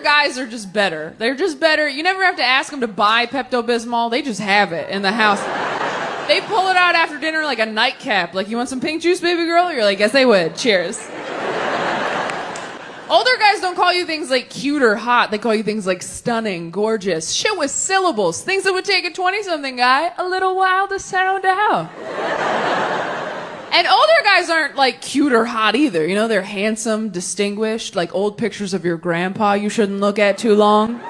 guys are just better. They're just better. You never have to ask them to buy Pepto-Bismol. They just have it in the house. They pull it out after dinner like a nightcap. Like, you want some pink juice, baby girl? You're like, yes, they would. Cheers. Older guys don't call you things like cute or hot. They call you things like stunning, gorgeous, shit with syllables. Things that would take a 20-something guy a little while to sound out. And older guys aren't, like, cute or hot either. You know, they're handsome, distinguished, like old pictures of your grandpa you shouldn't look at too long.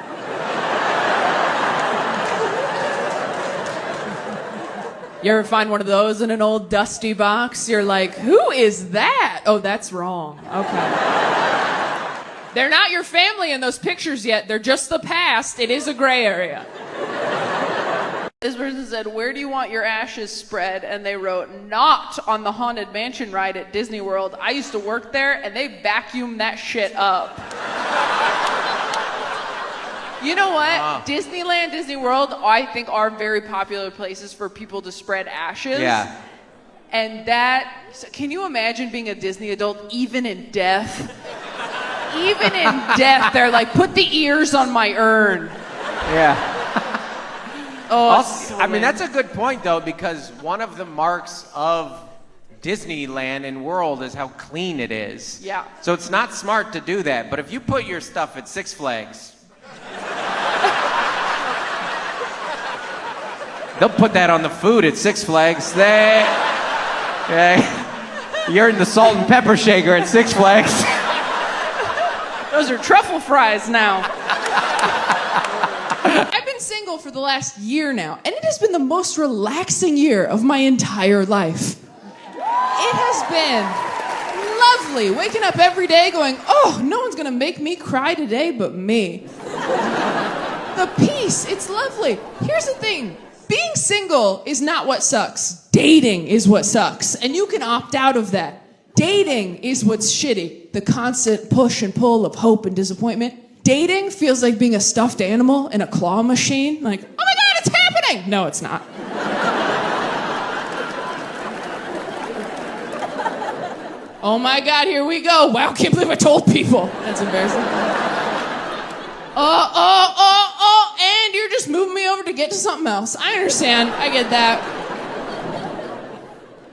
You ever find one of those in an old dusty box? You're like, who is that? Oh, that's wrong. Okay. They're not your family in those pictures yet. They're just the past. It is a gray area. This person said, where do you want your ashes spread? And they wrote, not on the Haunted Mansion ride at Disney World. I used to work there, and they vacuumed that shit up. You know what? Disneyland, Disney World, I think are very popular places for people to spread ashes. Yeah. And can you imagine being a Disney adult even in death? Even in death, they're like, put the ears on my urn. Yeah. Oh, I mean, that's a good point, though, because one of the marks of Disneyland and World is how clean it is. Yeah. So it's not smart to do that. But if you put your stuff at Six Flags, they'll put that on the food at Six Flags. You're in the salt and pepper shaker at Six Flags. Those are truffle fries now. I've been single for the last year now, and it has been the most relaxing year of my entire life. It has been lovely, waking up every day going, oh, no one's gonna make me cry today but me. The peace, it's lovely. Here's the thing. Being single is not what sucks. Dating is what sucks, and you can opt out of that. Dating is what's shitty. The constant push and pull of hope and disappointment. Dating feels like being a stuffed animal in a claw machine. Like, oh my God, it's happening! No, it's not. Oh my God, here we go. Wow, can't believe I told people. That's embarrassing. And you're just moving me over to get to something else. I understand. I get that.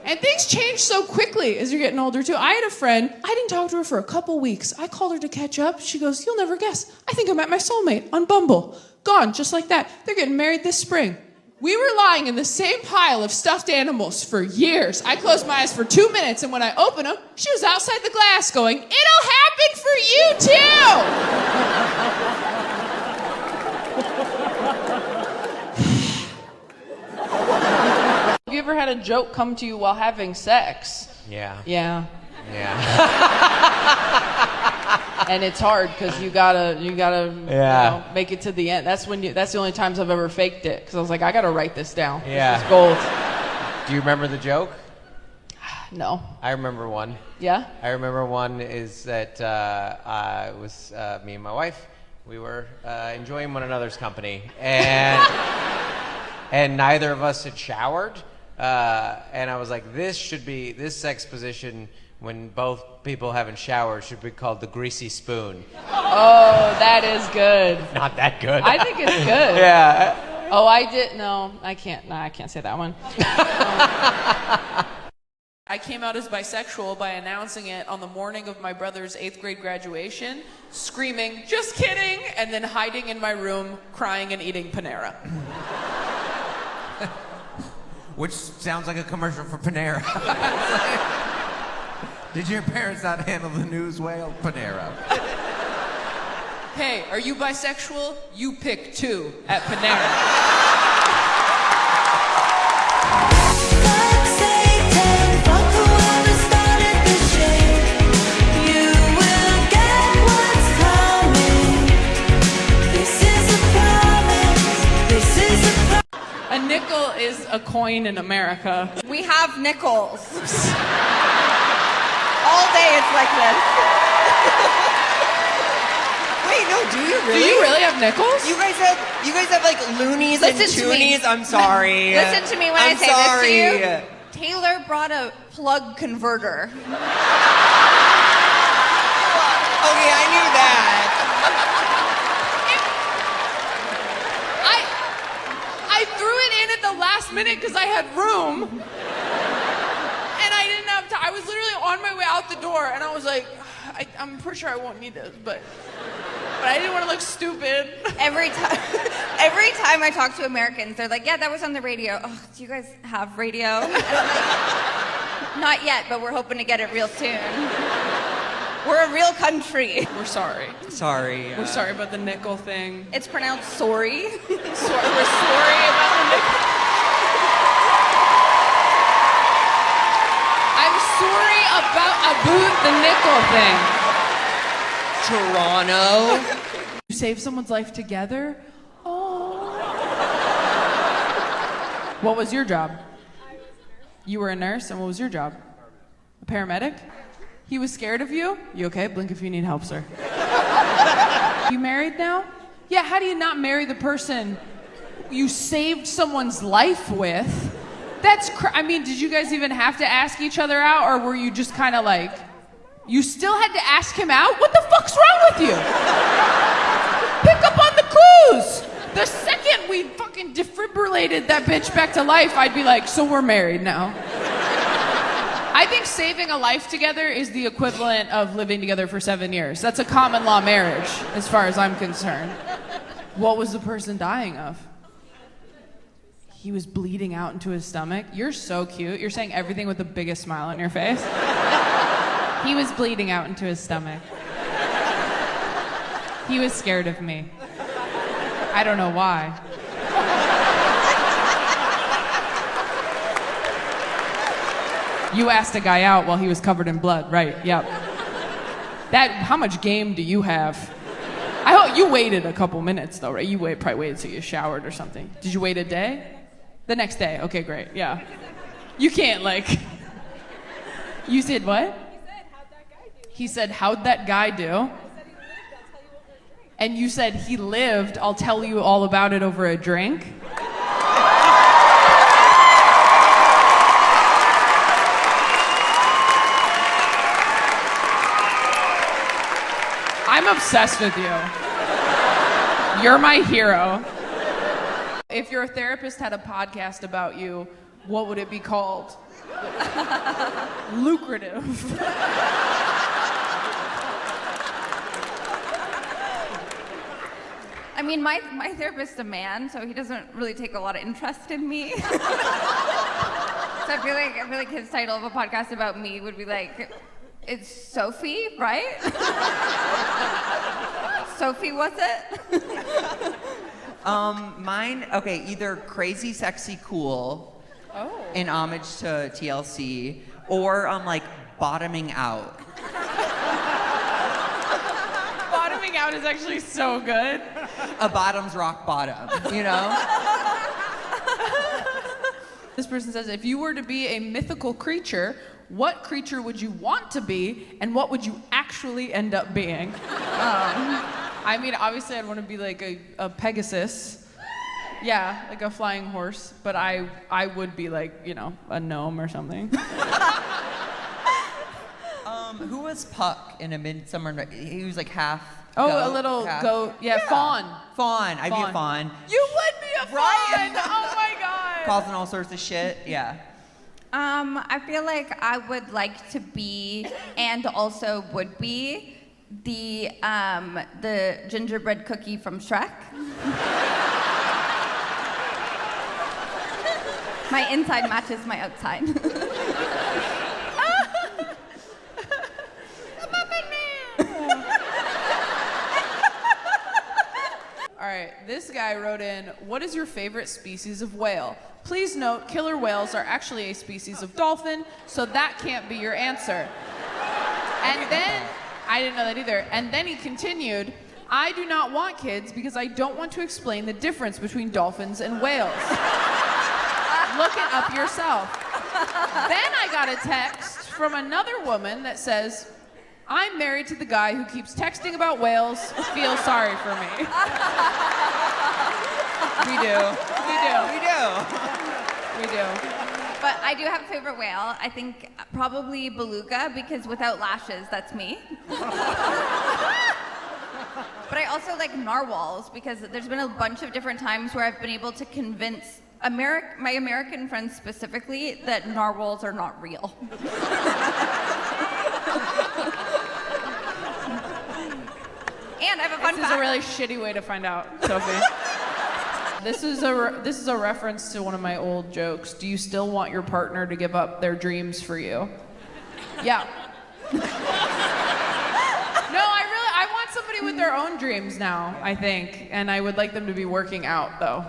And things change so quickly as you're getting older, too. I had a friend. I didn't talk to her for a couple weeks. I called her to catch up. She goes, you'll never guess. I think I met my soulmate on Bumble. Gone, just like that. They're getting married this spring. We were lying in the same pile of stuffed animals for years. I closed my eyes for 2 minutes, and when I opened them, she was outside the glass going, it'll happen for you, too! Have you ever had a joke come to you while having sex? Yeah. Yeah. Yeah. And it's hard because you gotta you know, make it to the end. That's the only times I've ever faked it, because I was like, I gotta write this down. Yeah. This is gold. Do you remember the joke? No. I remember one. Yeah? I remember one is that it was me and my wife. We were enjoying one another's company, and and neither of us had showered. And I was like, this sex position, when both people haven't showered, should be called the greasy spoon. Oh, that is good. Not that good. I think it's good. Yeah. Oh, I did. No, I can't. No, I can't say that one. I came out as bisexual by announcing it on the morning of my brother's 8th grade graduation, screaming, just kidding, and then hiding in my room, crying and eating Panera. Which sounds like a commercial for Panera. Did your parents not handle the news well? Panera. Hey, are you bisexual? You pick 2 at Panera. A nickel is a coin in America. We have nickels. All day it's like this. Wait, no, do you really? Do you really have nickels? You guys have like loonies and toonies. I'm sorry. Listen to me when I say sorry. this to you. Taylor brought a plug converter. Okay, I knew that. last minute because I had room. And I didn't have time. I was literally on my way out the door, and I was like, I'm pretty sure I won't need this, but I didn't want to look stupid. Every time I talk to Americans, they're like, yeah, that was on the radio. Oh, do you guys have radio? And I'm like, not yet, but we're hoping to get it real soon. We're a real country. We're sorry. Sorry. We're sorry about the nickel thing. It's pronounced sorry. We're sorry about the nickel. I'm sorry about the nickel thing. Toronto. You save someone's life together? Oh. What was your job? You were a nurse, and what was your job? A paramedic? He was scared of you? You okay? Blink if you need help, sir. You married now? Yeah, how do you not marry the person you saved someone's life with? I mean, did you guys even have to ask each other out, or were you just kind of like, you still had to ask him out? What the fuck's wrong with you? Pick up on the clues. The second we fucking defibrillated that bitch back to life, I'd be like, so we're married now. I think saving a life together is the equivalent of living together for 7 years. That's a common law marriage, as far as I'm concerned. What was the person dying of? He was bleeding out into his stomach. You're so cute. You're saying everything with the biggest smile on your face. He was bleeding out into his stomach. He was scared of me. I don't know why. You asked a guy out while he was covered in blood, right? Yep. How much game do you have? I hope you waited a couple minutes though, right? You probably waited till you showered or something. Did you wait a day? The next day. Okay, great. Yeah. You can't You said what? He said, how'd that guy do? And you said, he lived, I'll tell you all about it over a drink? I'm obsessed with you. You're my hero. If your therapist had a podcast about you, what would it be called? Lucrative. I mean, my therapist's a man, so he doesn't really take a lot of interest in me. So I feel like his title of a podcast about me would be like, it's Sophie, right? Sophie, what's it? Mine, okay, either Crazy Sexy Cool, in homage to TLC, or like Bottoming Out. Bottoming out is actually so good. A bottom's rock bottom, you know? This person says, if you were to be a mythical creature, what creature would you want to be, and what would you actually end up being? I mean, obviously I'd want to be like a Pegasus. Yeah, like a flying horse, but I would be like, a gnome or something. Who was Puck in A Midsummer Night? He was like half Oh, goat, a little half... goat. Yeah, fawn. Fawn. I'd be a fawn. You would be a fawn! Right? Oh my god! Causing all sorts of shit, yeah. I feel like I would like to be, and also would be, the gingerbread cookie from Shrek. My inside matches my outside. All right, this guy wrote in, what is your favorite species of whale? Please note, killer whales are actually a species of dolphin, so that can't be your answer. And then, I didn't know that either. And then he continued, I do not want kids because I don't want to explain the difference between dolphins and whales. Look it up yourself. Then I got a text from another woman that says, I'm married to the guy who keeps texting about whales. Feel sorry for me. We do. But I do have a favorite whale. I think probably beluga, because without lashes, that's me. But I also like narwhals, because there's been a bunch of different times where I've been able to convince my American friends specifically, that narwhals are not real. And I have a fun This is fact. a really shitty way to find out, Sophie. This is a reference to one of my old jokes. Do you still want your partner to give up their dreams for you? Yeah. No, I want somebody with their own dreams now, I think. And I would like them to be working out, though.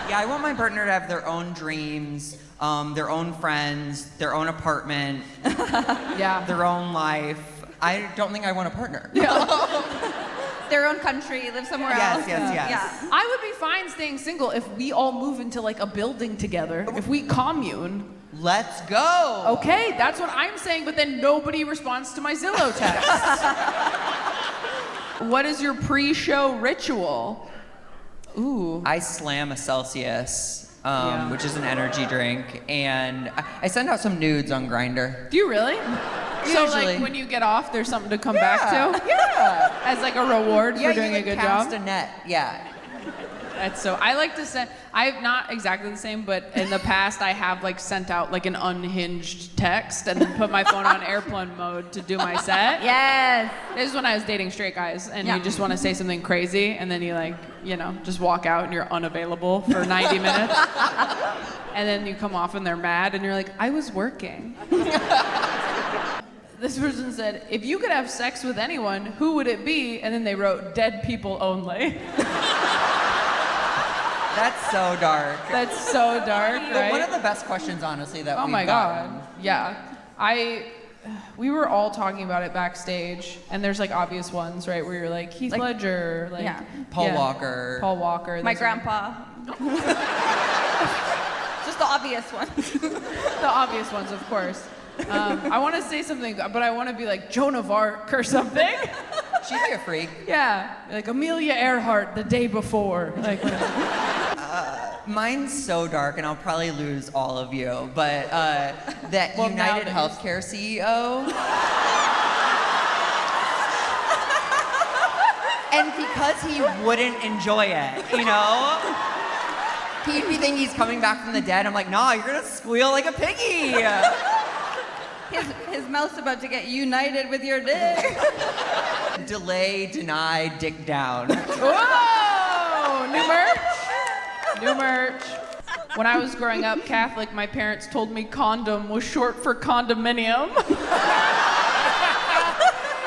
Yeah, I want my partner to have their own dreams, their own friends, their own apartment, Yeah. their own life. I don't think I want a partner. Their own country, live somewhere Yes, else. yes, yes. Yeah. I would be fine staying single if we all move into like a building together. If we commune. Let's go. Okay, that's what I'm saying, but then nobody responds to my Zillow text. What is your pre-show ritual? Ooh. I slam a Celsius, Yeah. which is an energy drink, and I send out some nudes on Grindr. Do you really? So Usually. like when you get off, there's something to come back to? Yeah. As like a reward Yeah, for doing you a good cast job? a net. Yeah. That's so, I like to send, I'm not exactly the same, but in the past I have like sent out like an unhinged text and then put my phone on airplane mode to do my set. Yes. This is when I was dating straight guys, and Yeah. you just want to say something crazy, and then you like, you know, just walk out and you're unavailable for 90 minutes. And then you come off and they're mad, and you're like, I was working. This person said, if you could have sex with anyone, who would it be? And then they wrote, dead people only. That's so dark. That's so dark, But right? one of the best questions, honestly, that Oh we've my gotten. god. Yeah. We were all talking about it backstage, and there's like obvious ones, right? Where you're like Heath Like- Ledger, like yeah. Paul yeah, Walker. Paul Walker. My those are grandpa. Just the obvious ones. the obvious ones, of course. I want to say something, but I want to be like Joan of Arc or something. She'd be a freak. Yeah, like Amelia Earhart the day before. Like, Mine's so dark, and I'll probably lose all of you, but that Well, now United that Healthcare CEO. And because he wouldn't enjoy it, you know? He'd be thinking he's coming back from the dead. I'm like, nah, you're gonna squeal like a piggy. His mouth's about to get united with your dick. Delay, deny, dick down. whoa! New merch. New merch. When I was growing up Catholic, my parents told me condom was short for condominium.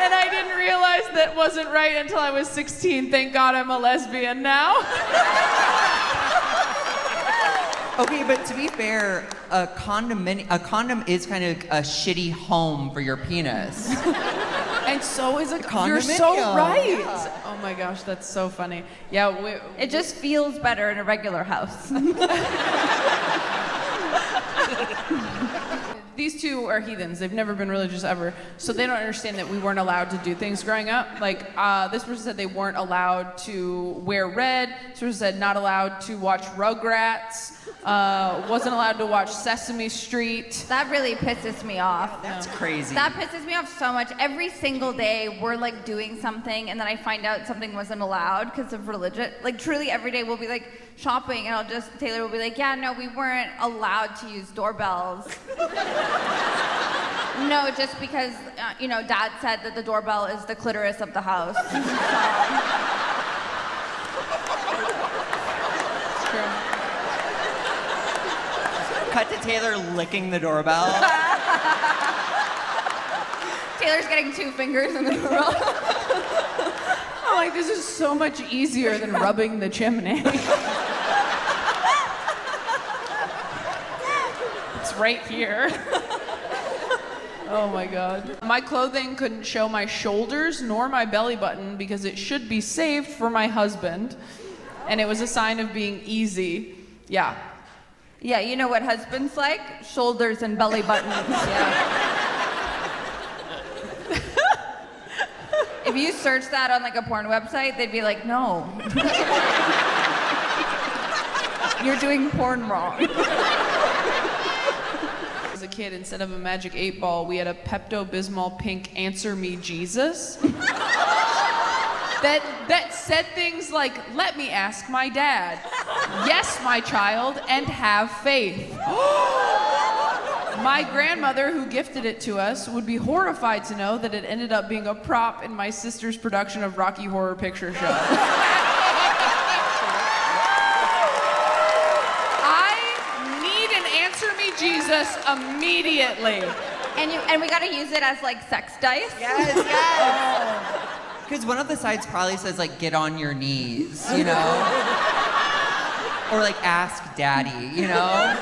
And I didn't realize that wasn't right until I was 16. Thank God I'm a lesbian now. Okay, but to be fair, a condom is kind of a shitty home for your penis. And so is a Condominium. You're so right. Yeah. Oh my gosh, that's so funny. Yeah, It just feels better in a regular house. these two are heathens. They've never been religious ever, so they don't understand that we weren't allowed to do things growing up. Like this person said they weren't allowed to wear red. This person said not allowed to watch Rugrats. Wasn't allowed to watch Sesame Street. That really pisses me off. That's crazy. That pisses me off so much. Every single day we're like doing something and then I find out something wasn't allowed because of religion. Like truly every day we'll be like shopping and Taylor will be like, yeah, no, we weren't allowed to use doorbells. No, just because, Dad said that the doorbell is the clitoris of the house. It's true. Cut to Taylor licking the doorbell. Taylor's getting 2 fingers in the doorbell. I'm like, this is so much easier than rubbing the chimney. It's right here. Oh my God. My clothing couldn't show my shoulders nor my belly button because it should be saved for my husband. And it was a sign of being easy. Yeah. Yeah, you know what husbands like? Shoulders and belly buttons. Yeah. If you search that on like a porn website, they'd be like, no. You're doing porn wrong. As a kid, instead of a magic 8-ball, we had a Pepto-Bismol pink Answer Me Jesus. that said things like, "Let me ask my dad." "Yes, my child, and have faith." My grandmother, who gifted it to us, would be horrified to know that it ended up being a prop in my sister's production of Rocky Horror Picture Show. I need an Answer Me Jesus immediately. And we gotta use it as like sex dice. Yes. Because one of the sides probably says like, get on your knees, you know? Or like, ask daddy, you know?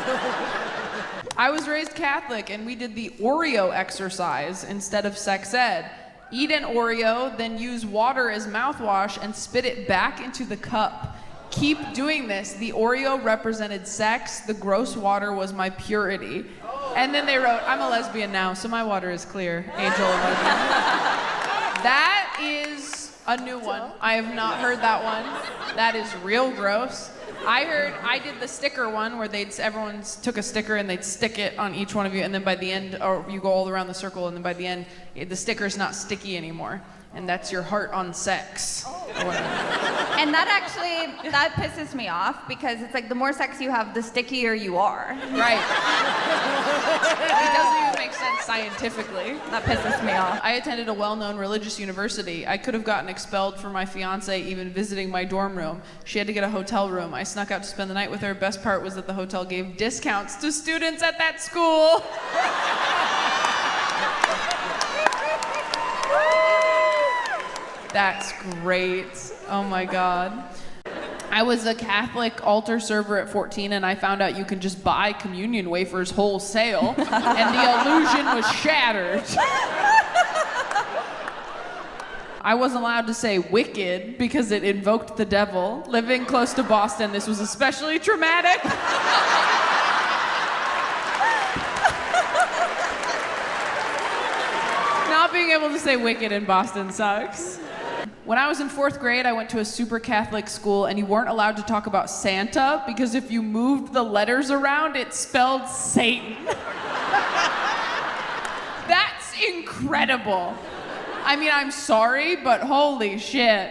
I was raised Catholic, and we did the Oreo exercise instead of sex ed. Eat an Oreo, then use water as mouthwash and spit it back into the cup. Keep doing this. The Oreo represented sex. The gross water was my purity. And then they wrote, "I'm a lesbian now, so my water is clear." Angel emoji. That is a new one. I have not heard that one. That is real gross. I did the sticker one where everyone took a sticker and they'd stick it on each one of you, and then by the end, or you go all around the circle, and then by the end, the sticker's not sticky anymore. And that's your heart on sex. Or whatever. And that pisses me off because it's like the more sex you have, the stickier you are. Right. It doesn't even make sense scientifically. That pisses me off. I attended a well-known religious university. I could have gotten expelled for my fiance even visiting my dorm room. She had to get a hotel room. I snuck out to spend the night with her. Best part was that the hotel gave discounts to students at that school. That's great. Oh my God. I was a Catholic altar server at 14, and I found out you can just buy communion wafers wholesale, and the illusion was shattered. I wasn't allowed to say wicked because it invoked the devil. Living close to Boston, this was especially traumatic. Not being able to say wicked in Boston sucks. When I was in 4th grade, I went to a super Catholic school, and you weren't allowed to talk about Santa because if you moved the letters around, it spelled Satan. That's incredible. I mean, I'm sorry, but holy shit.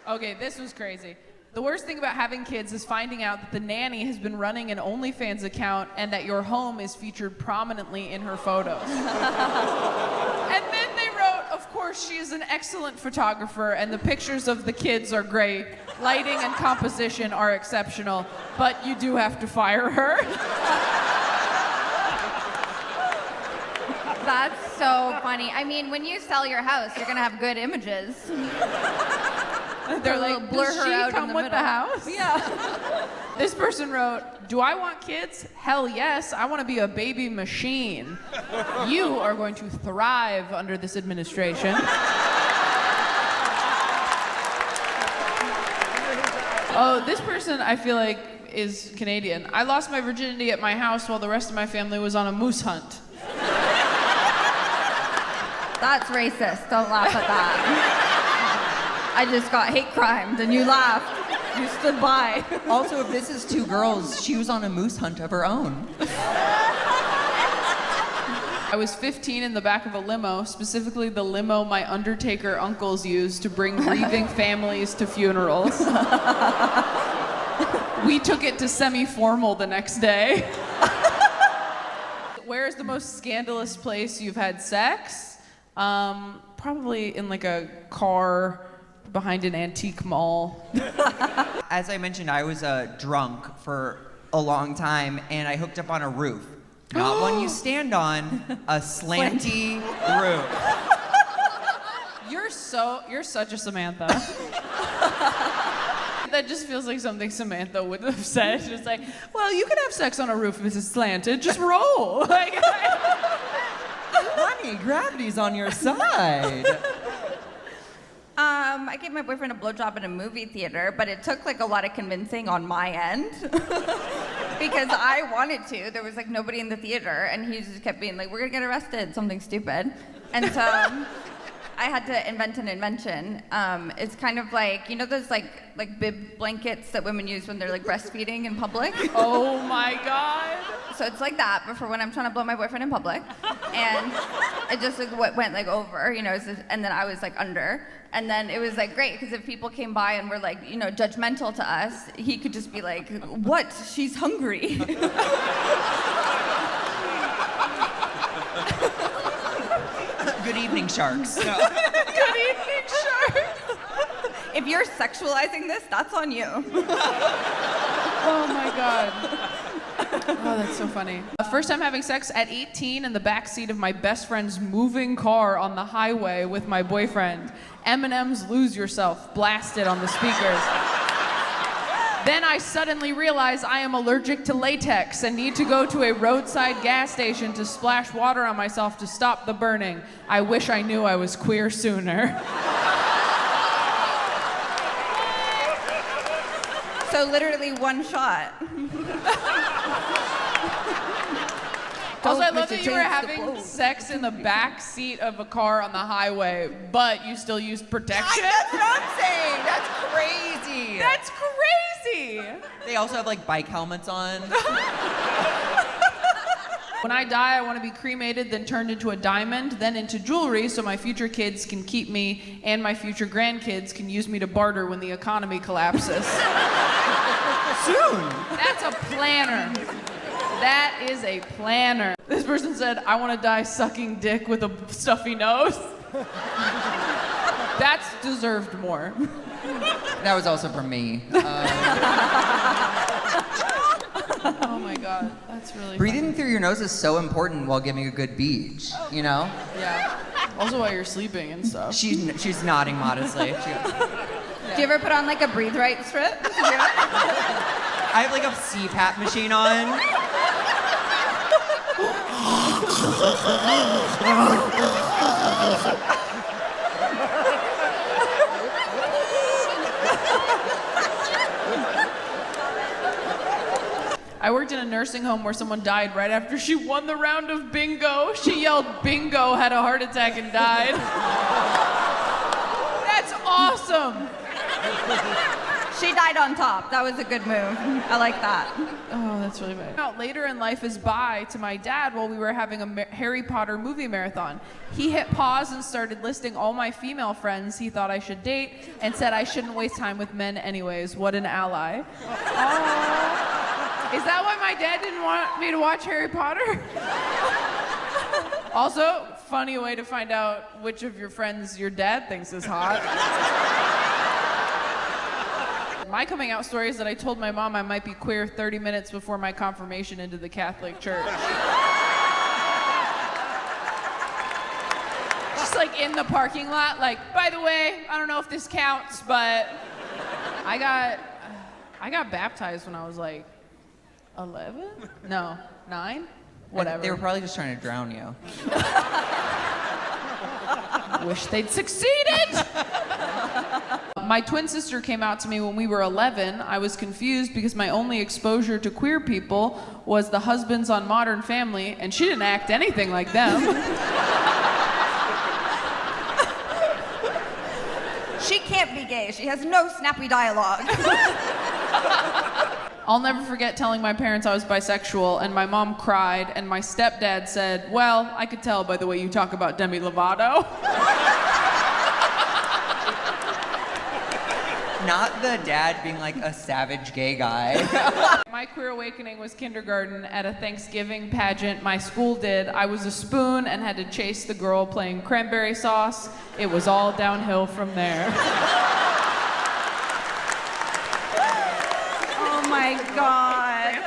Okay, this was crazy. The worst thing about having kids is finding out that the nanny has been running an OnlyFans account and that your home is featured prominently in her photos. And then they wrote, "Of course, she is an excellent photographer and the pictures of the kids are great. Lighting and composition are exceptional, but you do have to fire her." That's so funny. I mean, when you sell your house, you're gonna have good images. They're like, blur "Does her she out come in the with middle." the house? Yeah. This person wrote, "Do I want kids? Hell yes. I want to be a baby machine. You are going to thrive under this administration." Oh, this person I feel like is Canadian. "I lost my virginity at my house while the rest of my family was on a moose hunt." That's racist. Don't laugh at that. I just got hate crimed and you laughed. You stood by. Also, if this is 2 girls, she was on a moose hunt of her own. I was 15 in the back of a limo, specifically the limo my Undertaker uncles used to bring grieving families to funerals. We took it to semi-formal the next day. Where is the most scandalous place you've had sex? Probably in like a car behind an antique mall. As I mentioned, I was drunk for a long time, and I hooked up on a roof. Not one you stand on, a slanty roof. You're such a Samantha. That just feels like something Samantha would have said. Just like, "Well, you can have sex on a roof if it's slanted. Just roll." Like, Honey, gravity's on your side. I gave my boyfriend a blowjob in a movie theater, but it took like a lot of convincing on my end because I wanted to. There was like nobody in the theater, and he just kept being like, "We're gonna get arrested," something stupid, and so I had to invent an invention. It's kind of like, you know those like bib blankets that women use when they're like breastfeeding in public? Oh my God. So it's like that, but for when I'm trying to blow my boyfriend in public. And it just like, went like over, you know, and then I was like under. And then it was like great, because if people came by and were like, you know, judgmental to us, he could just be like, what? She's hungry. Good evening, sharks. Good evening, sharks. If you're sexualizing this, that's on you. Oh my God. Oh, that's so funny. First time having sex at 18 in the backseat of my best friend's moving car on the highway with my boyfriend. Eminem's Lose Yourself blasted on the speakers. Then I suddenly realize I am allergic to latex and need to go to a roadside gas station to splash water on myself to stop the burning. I wish I knew I was queer sooner. So literally one shot. Also, I Don't love miss a that you were chance to having blow. sex in the back seat of a car on the highway, but you still used protection? That's what I'm saying. That's crazy. That's crazy! They also have like bike helmets on. When I die, I want to be cremated, then turned into a diamond, then into jewelry, so my future kids can keep me, and my future grandkids can use me to barter when the economy collapses. Soon. That's a planner. That is a planner. This person said, I want to die sucking dick with a stuffy nose. That's deserved more. That was also from me. Oh my God, that's really Breathing funny. through your nose is so important while giving a good beach, you know? Yeah. Also while you're sleeping and stuff. She's nodding modestly. She goes, Do you ever put on like a breathe right strip? I have like a CPAP machine on. I worked in a nursing home where someone died right after she won the round of bingo. She yelled bingo, had a heart attack, and died. That's awesome. She died on top. That was a good move. I like that. Oh, that's really bad. Out later in life is bye to my dad while we were having a Harry Potter movie marathon. He hit pause and started listing all my female friends he thought I should date and said I shouldn't waste time with men anyways. What an ally. Oh. Is that why my dad didn't want me to watch Harry Potter? Also, funny way to find out which of your friends your dad thinks is hot. My coming out story is that I told my mom I might be queer 30 minutes before my confirmation into the Catholic Church. Just like in the parking lot, like, by the way, I don't know if this counts, but I got baptized when I was like 11? No, 9? Whatever. They were probably just trying to drown you. Wish they'd succeeded! My twin sister came out to me when we were 11. I was confused because my only exposure to queer people was the husbands on Modern Family, and she didn't act anything like them. She can't be gay. She has no snappy dialogue. I'll never forget telling my parents I was bisexual, and my mom cried, and my stepdad said, well, I could tell by the way you talk about Demi Lovato. Not the dad being like a savage gay guy. My queer awakening was kindergarten at a Thanksgiving pageant my school did. I was a spoon and had to chase the girl playing cranberry sauce. It was all downhill from there. Oh my God.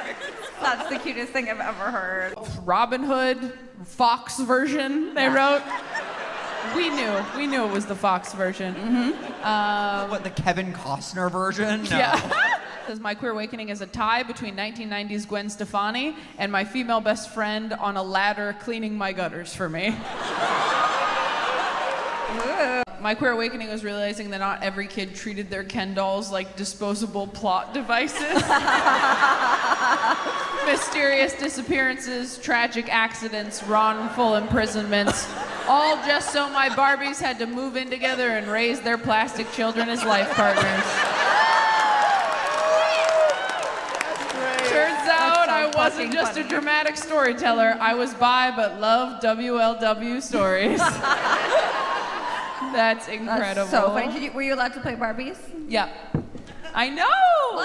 That's the cutest thing I've ever heard. Robin Hood, Fox version they wrote. We knew it was the Fox version. What, the Kevin Costner version? No. Yeah. Says my queer awakening is a tie between 1990s Gwen Stefani and my female best friend on a ladder cleaning my gutters for me. My queer awakening was realizing that not every kid treated their Ken dolls like disposable plot devices. Mysterious disappearances, tragic accidents, wrongful imprisonments, All just so my Barbies had to move in together and raise their plastic children as life partners. Turns out I wasn't just a dramatic storyteller. I was bi but loved WLW stories. That's incredible. That's so funny. Were you allowed to play Barbies? Yeah. I know!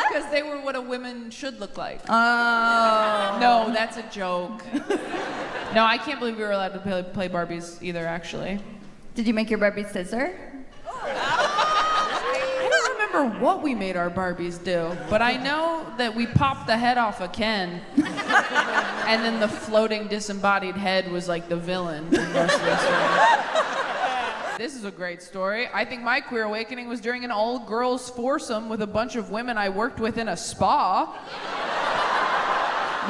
Because they were what a woman should look like. Oh. No, that's a joke. No, I can't believe we were allowed to play Barbies either, actually. Did you make your Barbie scissor? I don't remember what we made our Barbies do, but I know that we popped the head off of Ken, and then the floating disembodied head was like the villain in the rest of the story. This is a great story. I think my queer awakening was during an all-girls foursome with a bunch of women I worked with in a spa.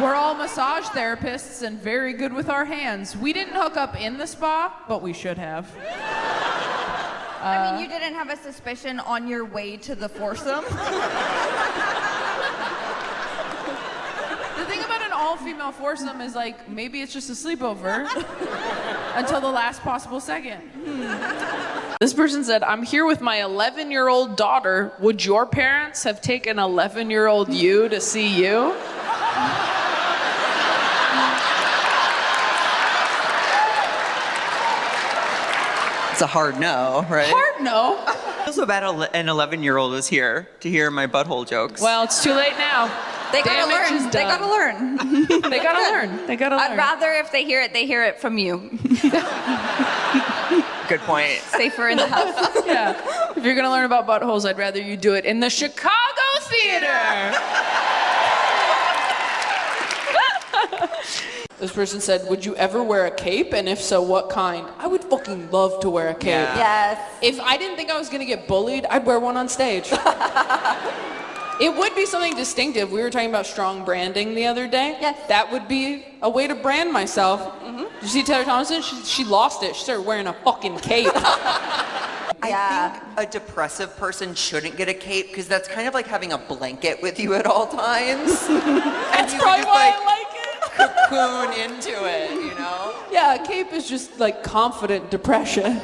We're all massage therapists and very good with our hands. We didn't hook up in the spa, but we should have. I mean, you didn't have a suspicion on your way to the foursome? The thing about an all-female foursome is like, maybe it's just a sleepover until the last possible second. This person said, I'm here with my 11-year-old daughter. Would your parents have taken 11-year-old you to see you? It's a hard no, right? Hard no. I feel so bad an 11-year-old was here to hear my butthole jokes. Well, it's too late now. They gotta Damage learn. is They done. gotta learn. They gotta learn. They gotta learn. I'd rather if they hear it from you. Good point. Safer in the house. Yeah. If you're gonna learn about buttholes, I'd rather you do it in the Chicago theater. This person said, would you ever wear a cape? And if so, what kind? I would fucking love to wear a cape. Yeah. Yes. If I didn't think I was gonna get bullied, I'd wear one on stage. It would be something distinctive. We were talking about strong branding the other day. Yes. That would be a way to brand myself. Mm-hmm. Did you see Taylor Tomlinson? She lost it. She started wearing a fucking cape. I think a depressive person shouldn't get a cape because that's kind of like having a blanket with you at all times. That's probably why I like it. Cocoon into it, you know? Yeah, a cape is just like confident depression.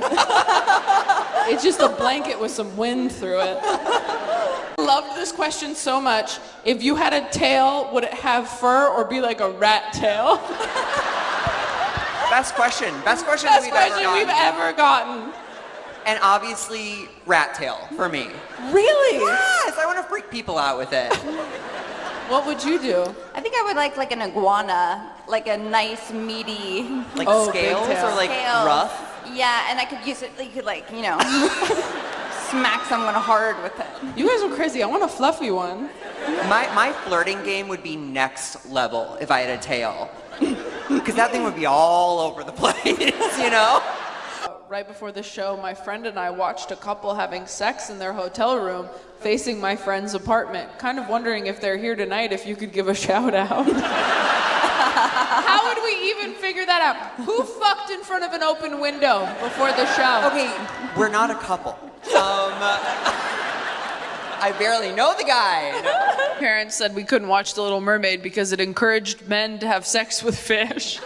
It's just a blanket with some wind through it. I loved this question so much. If you had a tail, would it have fur or be like a rat tail? Best question. Best question Best we've question ever we've gotten. ever gotten. And obviously, rat tail for me. Really? Yes, I want to freak people out with it. What would you do? I think I would like an iguana, like a nice meaty Like Oh, big scales tail. or like tail. rough? Yeah, and I could use it. You could smack someone hard with it. You guys are crazy. I want a fluffy one. My flirting game would be next level if I had a tail. Because that thing would be all over the place, you know? Right before the show, my friend and I watched a couple having sex in their hotel room facing my friend's apartment. Kind of wondering if they're here tonight, if you could give a shout out. How would we even figure that out? Who fucked in front of an open window before the show? Okay, we're not a couple. I barely know the guy. Parents said we couldn't watch The Little Mermaid because it encouraged men to have sex with fish.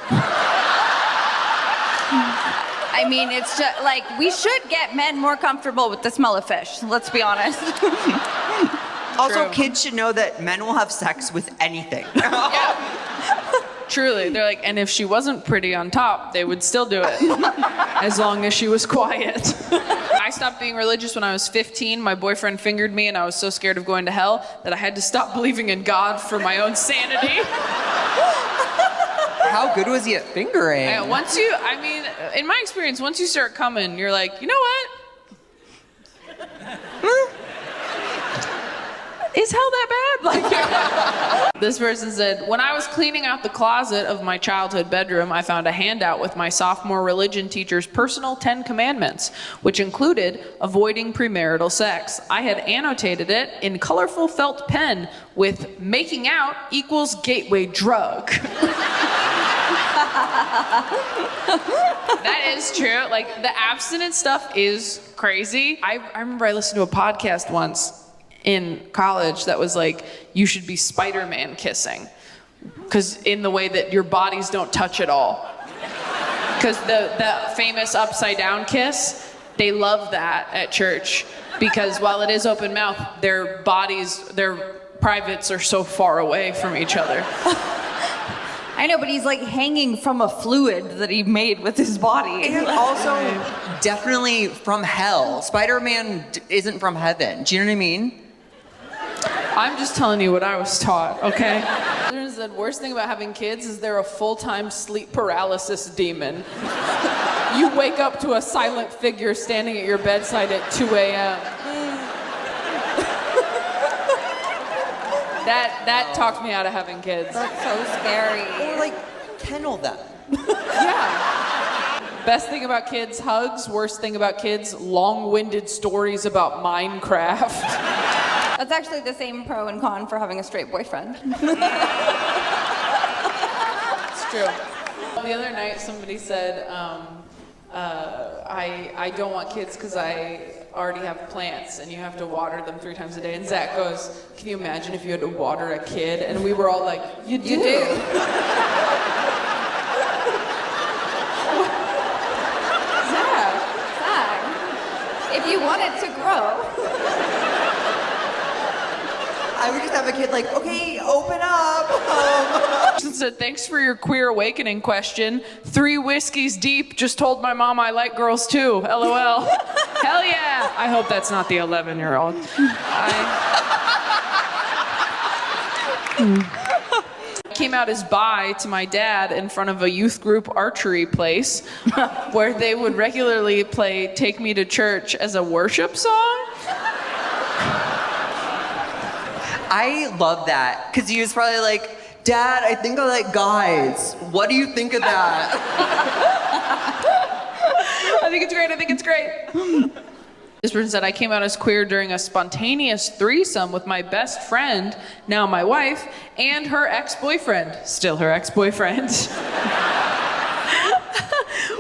I mean, it's just like we should get men more comfortable with the smell of fish. Let's be honest. Also, True. kids should know that men will have sex with anything. Yeah. Truly, they're like, and if she wasn't pretty on top, they would still do it, as long as she was quiet. I stopped being religious when I was 15. My boyfriend fingered me, and I was so scared of going to hell that I had to stop believing in God for my own sanity. How good was he at fingering? And in my experience, once you start coming, you're like, you know what? Is hell that bad? This person said, when I was cleaning out the closet of my childhood bedroom, I found a handout with my sophomore religion teacher's personal 10 commandments, which included avoiding premarital sex. I had annotated it in colorful felt pen with making out equals gateway drug. That is true. Like, the abstinence stuff is crazy. I remember I listened to a podcast once in college that was like, you should be Spider-Man kissing. Because in the way that your bodies don't touch at all. Because the famous upside down kiss, they love that at church. Because while it is open mouth, their bodies, their privates are so far away from each other. I know, but he's like hanging from a fluid that he made with his body. And also, definitely from hell. Spider-Man isn't from heaven. Do you know what I mean? I'm just telling you what I was taught, okay? The worst thing about having kids is they're a full-time sleep paralysis demon. You wake up to a silent figure standing at your bedside at 2 a.m. That talked me out of having kids. That's so scary. Or like, kennel them. Yeah. Best thing about kids, hugs. Worst thing about kids, long-winded stories about Minecraft. That's actually the same pro and con for having a straight boyfriend. It's true. The other night, somebody said, I don't want kids because I already have plants and you have to water them 3 times a day. And Zach goes, can you imagine if you had to water a kid? And we were all like, you do. Zach, if you want it to grow. I would just have a kid like, okay, open up. said, thanks for your queer awakening question. 3 whiskeys deep, just told my mom I like girls too. LOL. Hell yeah. I hope that's not the 11-year-old. I came out as bi to my dad in front of a youth group archery place where they would regularly play Take Me to Church as a worship song. I love that, because he was probably like, Dad, I think I like guys. What do you think of that? I think it's great. I think it's great. This person said, I came out as queer during a spontaneous threesome with my best friend, now my wife, and her ex-boyfriend, still her ex-boyfriend.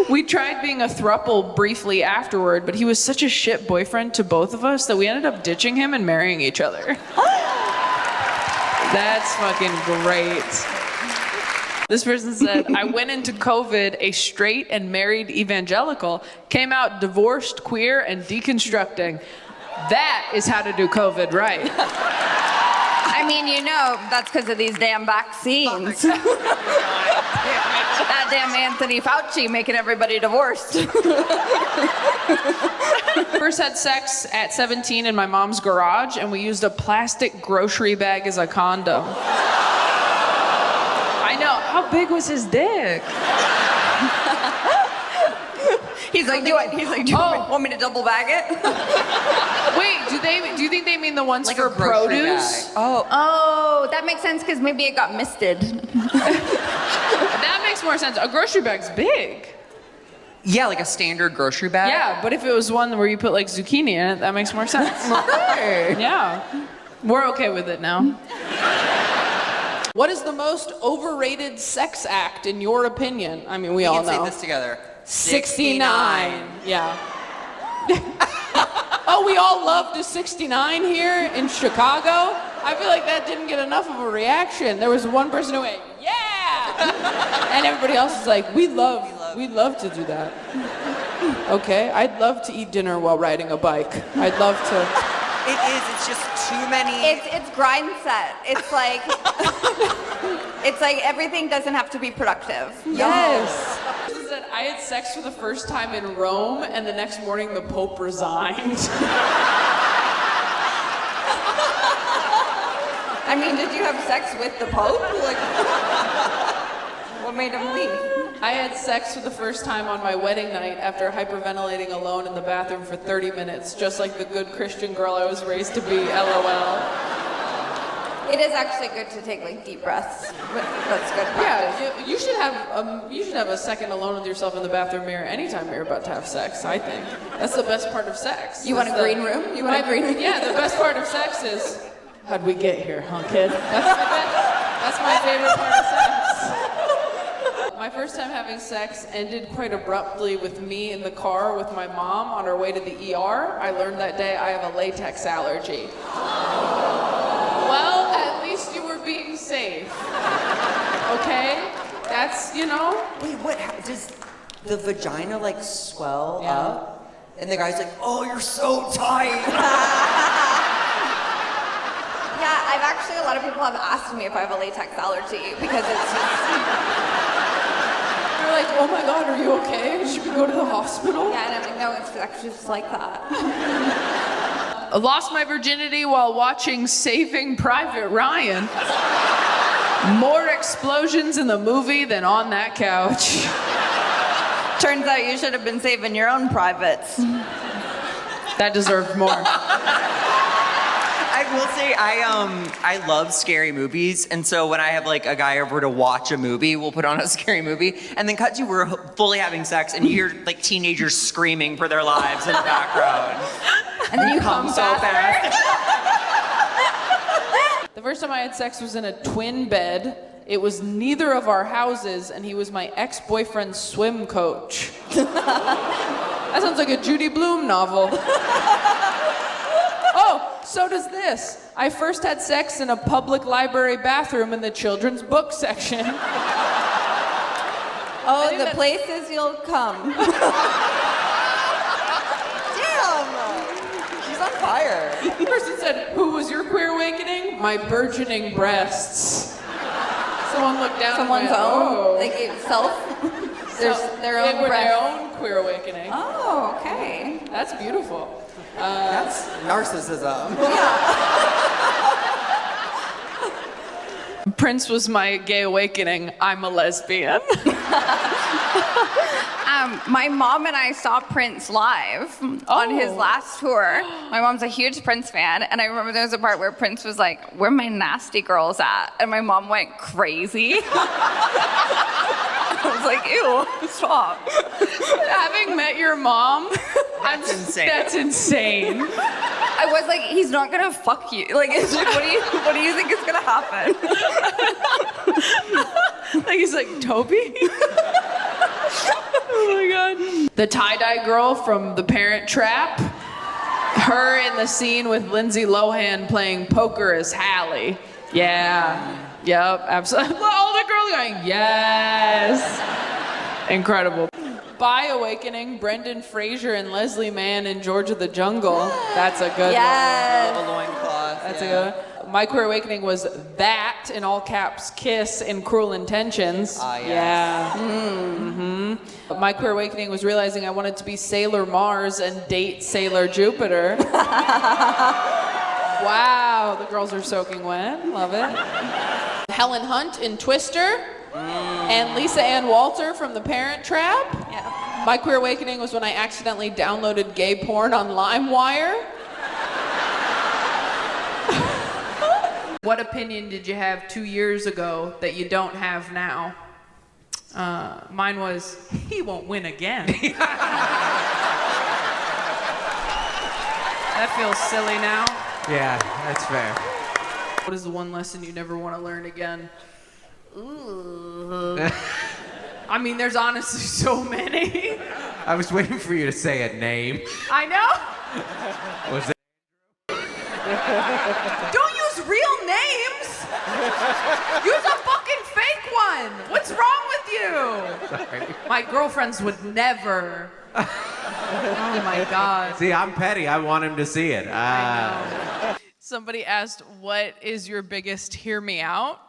We tried being a throuple briefly afterward, but he was such a shit boyfriend to both of us that we ended up ditching him and marrying each other. That's fucking great. This person said, I went into COVID a straight and married evangelical, came out divorced, queer, and deconstructing. That is how to do COVID right. I mean, you know, that's because of these damn vaccines. That damn Anthony Fauci making everybody divorced. First had sex at 17 in my mom's garage, and we used a plastic grocery bag as a condom. I know. How big was his dick? He's like, do you want me to double bag it? Wait, do you think they mean the ones Like for a grocery produce? bag. Oh, that makes sense because maybe it got misted. That makes more sense. A grocery bag's big. Yeah, like a standard grocery bag? Yeah, but if it was one where you put like zucchini in it, that makes more sense. Okay. Yeah. We're okay with it now. What is the most overrated sex act in your opinion? I mean, we all can know. say this together. 69. Yeah. Oh, we all loved a 69 here in Chicago. I feel like that didn't get enough of a reaction. There was one person who went, yeah! And everybody else was like, we'd love to do that. Okay, I'd love to eat dinner while riding a bike. I'd love to. It is, it's just too many. It's grind set. It's like, it's like everything doesn't have to be productive. Yes. I had sex for the first time in Rome, and the next morning the Pope resigned. I mean, did you have sex with the Pope? Like, what made him leave? I had sex for the first time on my wedding night after hyperventilating alone in the bathroom for 30 minutes, just like the good Christian girl I was raised to be, LOL. It is actually good to take like deep breaths. That's good practice. Yeah, you should have a second alone with yourself in the bathroom mirror anytime you're about to have sex, I think. That's the best part of sex. You want a green room? You want a green room? Yeah, the best part of sex is, how'd we get here, huh, kid? That's my favorite part of sex. My first time having sex ended quite abruptly with me in the car with my mom on our way to the ER. I learned that day I have a latex allergy. Well, at least you were being safe. Okay? That's, you know. Wait, what? the vagina like swell up, and the guy's like, "Oh, you're so tight." Yeah, I've actually, a lot of people have asked me if I have a latex allergy because it's just, You're like, oh my God, are you okay? Should we go to the hospital? yeah, and I'm like, no, it's actually just like that. I lost my virginity while watching Saving Private Ryan. More explosions in the movie than on that couch. Turns out you should have been saving your own privates. That deserved more. I will say I love scary movies, and so when I have like a guy over to watch a movie, we'll put on a scary movie, and then cut to we're fully having sex, and you hear like teenagers screaming for their lives in the background. And then you Come so fast. The first time I had sex was in a twin bed. It was neither of our houses, and he was my ex-boyfriend's swim coach. That sounds like a Judy Blume novel. Oh, so does this. I first had sex in a public library bathroom in the children's book section. Oh, the places you'll come. Damn! She's on fire. The person said, who was your queer awakening? My burgeoning breasts. Someone looked down Someone's and went, own, oh. like self, their They own were breath. their own queer awakening. Oh, okay. That's beautiful. That's narcissism. Prince was my gay awakening. I'm a lesbian. My mom and I saw Prince live on his last tour. My mom's a huge Prince fan, and I remember there was a part where Prince was like, "Where my nasty girls at?" And my mom went crazy. I was like, "Ew, stop." Having met your mom, That's insane. That's insane. I was like, "He's not gonna fuck you." Like, it's like, what do you think is gonna happen? Like he's like, Toby? Oh my God. The tie-dye girl from The Parent Trap. Her in the scene with Lindsay Lohan playing poker as Hallie. Yeah. Yep, absolutely. All the girls going, yes. Incredible. Bi awakening, Brendan Fraser and Leslie Mann in George of the Jungle. That's a good Yes. A loincloth. one. That's a good one. My queer awakening was that, in all caps, Kiss in Cruel Intentions. Yes. Yeah. Mm-hmm. My queer awakening was realizing I wanted to be Sailor Mars and date Sailor Jupiter. Wow, the girls are soaking wet. Love it. Helen Hunt in Twister. And Lisa Ann Walter from The Parent Trap. Yeah. My queer awakening was when I accidentally downloaded gay porn on LimeWire. What opinion did you have 2 years ago that you don't have now? Mine was, he won't win again. That feels silly now. Yeah, that's fair. What is the one lesson you never want to learn again? Ooh. I mean, there's honestly so many. I was waiting for you to say a name. I know. Was it? Don't use real names. Use a fucking fake one. What's wrong with you? Sorry. My girlfriends would never. Oh my God. See, I'm petty. I want him to see it. I know. Somebody asked, what is your biggest hear me out?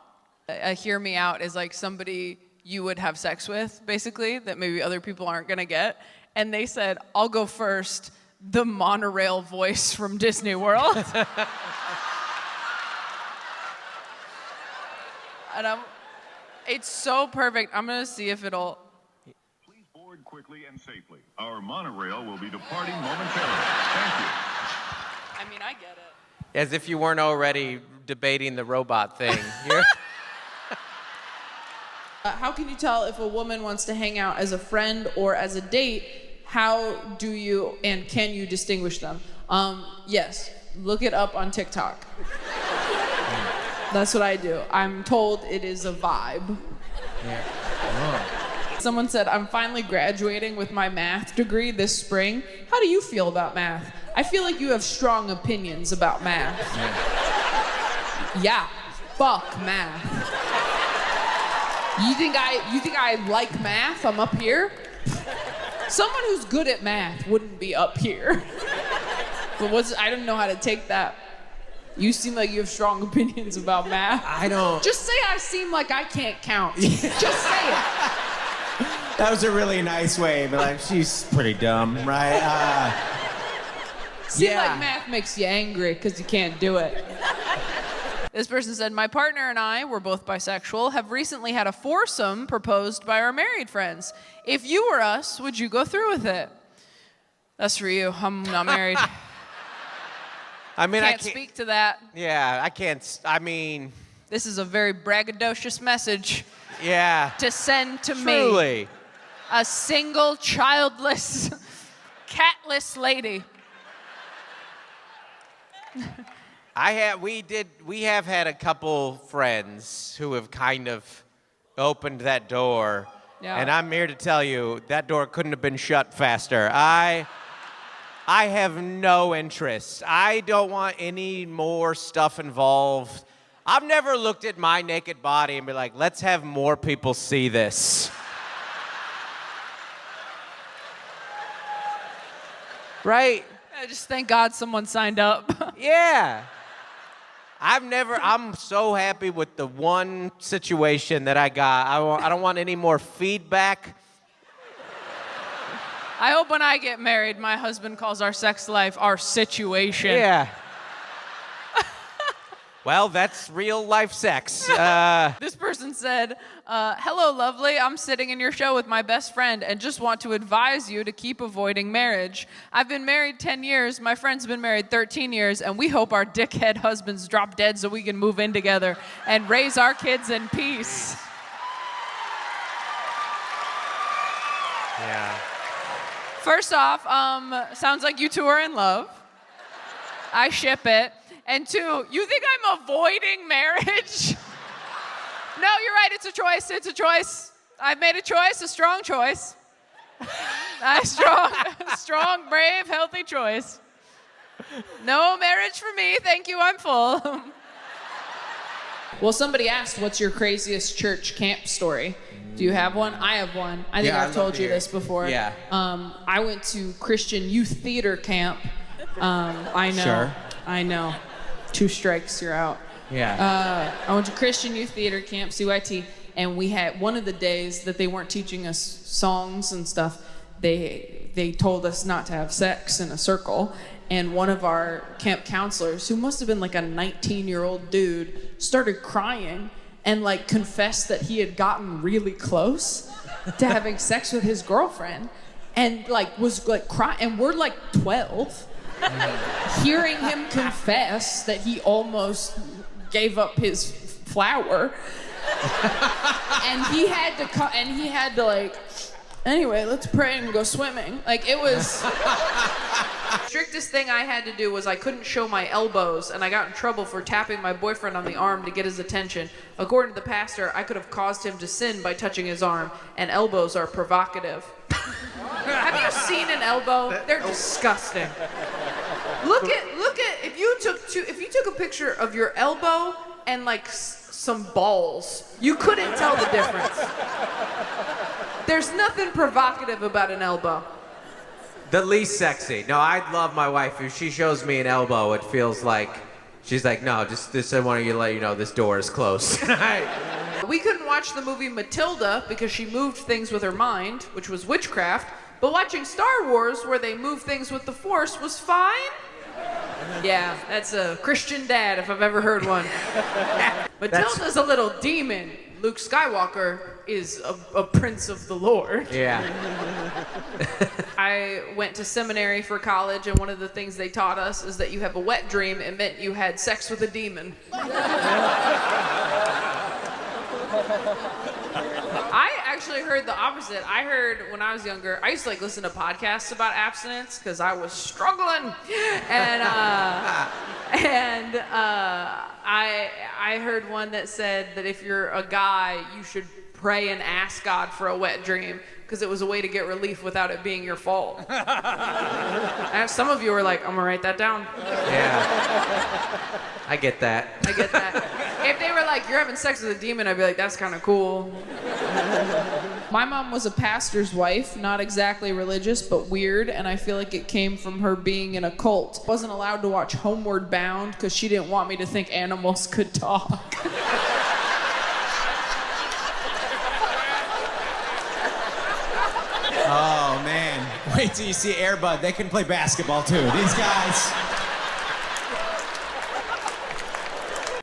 A hear me out is like somebody you would have sex with, basically, that maybe other people aren't gonna get. And they said, I'll go first, the monorail voice from Disney World. And it's so perfect. I'm gonna see if it'll. Please board quickly and safely. Our monorail will be departing momentarily. Thank you. I mean, I get it. As if you weren't already debating the robot thing. You're- How can you tell if a woman wants to hang out as a friend or as a date? How do you and can you distinguish them? Yes, look it up on TikTok. That's what I do. I'm told it is a vibe. Yeah. Someone said, I'm finally graduating with my math degree this spring. How do you feel about math? I feel like you have strong opinions about math. Yeah, fuck math. You think I like math? I'm up here. Someone who's good at math wouldn't be up here. But I don't know how to take that. You seem like you have strong opinions about math. I don't. Just say I seem like I can't count. Just say it. That was a really nice way, but like, she's pretty dumb, right? Seem Yeah. like math makes you angry because you can't do it. This person said, my partner and I, we're both bisexual, have recently had a foursome proposed by our married friends. If you were us, would you go through with it? That's for you. I'm not married. I mean, Can't speak to that. Yeah, I can't. I mean, This is a very braggadocious message yeah. to send to Truly. me, a single, childless, catless lady. We have had a couple friends who have kind of opened that door. Yeah. And I'm here to tell you, that door couldn't have been shut faster. I have no interest. I don't want any more stuff involved. I've never looked at my naked body and be like, let's have more people see this. Right? I just thank God someone signed up. Yeah. I'm so happy with the one situation that I got. I don't want any more feedback. I hope when I get married, my husband calls our sex life our situation. Yeah. Well, that's real life sex. This person said, hello, lovely. I'm sitting in your show with my best friend and just want to advise you to keep avoiding marriage. I've been married 10 years. My friend's been married 13 years, and we hope our dickhead husbands drop dead so we can move in together and raise our kids in peace. Yeah. First off, sounds like you two are in love. I ship it. And two, you think I'm avoiding marriage? No, you're right. It's a choice. It's a choice. I've made a choice, a strong choice. A strong, brave, healthy choice. No marriage for me. Thank you. I'm full. Well, somebody asked, what's your craziest church camp story? Do you have one? I have one. I think Yeah, I've I'd told love to you hear. this before. Yeah. I went to Christian youth theater camp. I know. Sure. I know. 2 strikes, you're out. Yeah. I went to Christian Youth Theater Camp, CYT, and we had one of the days that they weren't teaching us songs and stuff. They told us not to have sex in a circle, and one of our camp counselors, who must have been like a 19-year-old dude, started crying and like confessed that he had gotten really close to having sex with his girlfriend, and like was like crying, and we're like 12. Hearing him confess that he almost gave up his flower, and he had to like, anyway, let's pray and go swimming. Like, it was strictest thing I had to do was I couldn't show my elbows, and I got in trouble for tapping my boyfriend on the arm to get his attention. According to the pastor, I could have caused him to sin by touching his arm, and elbows are provocative. Have you seen an elbow? They're disgusting. Look at if you took a picture of your elbow and like some balls, you couldn't tell the difference. There's nothing provocative about an elbow. The least sexy. No, I love my wife. If she shows me an elbow, it feels like she's like, no, just I want to let you know this door is closed. We couldn't watch the movie Matilda because she moved things with her mind, which was witchcraft. But watching Star Wars, where they move things with the Force, was fine. Yeah, that's a Christian dad if I've ever heard one. Matilda's a little demon. Luke Skywalker is a prince of the Lord. Yeah. I went to seminary for college, and one of the things they taught us is that you have a wet dream. It meant you had sex with a demon. I actually heard the opposite. I heard when I was younger, I used to like listen to podcasts about abstinence because I was struggling, and I heard one that said that if you're a guy, you should pray and ask God for a wet dream because it was a way to get relief without it being your fault. And some of you were like, I'm gonna write that down. Yeah. I get that. I get that. If they were like, you're having sex with a demon, I'd be like, that's kind of cool. My mom was a pastor's wife, not exactly religious, but weird, and I feel like it came from her being in a cult. Wasn't allowed to watch Homeward Bound because she didn't want me to think animals could talk. Oh, man. Wait till you see Air Bud. They can play basketball, too. These guys.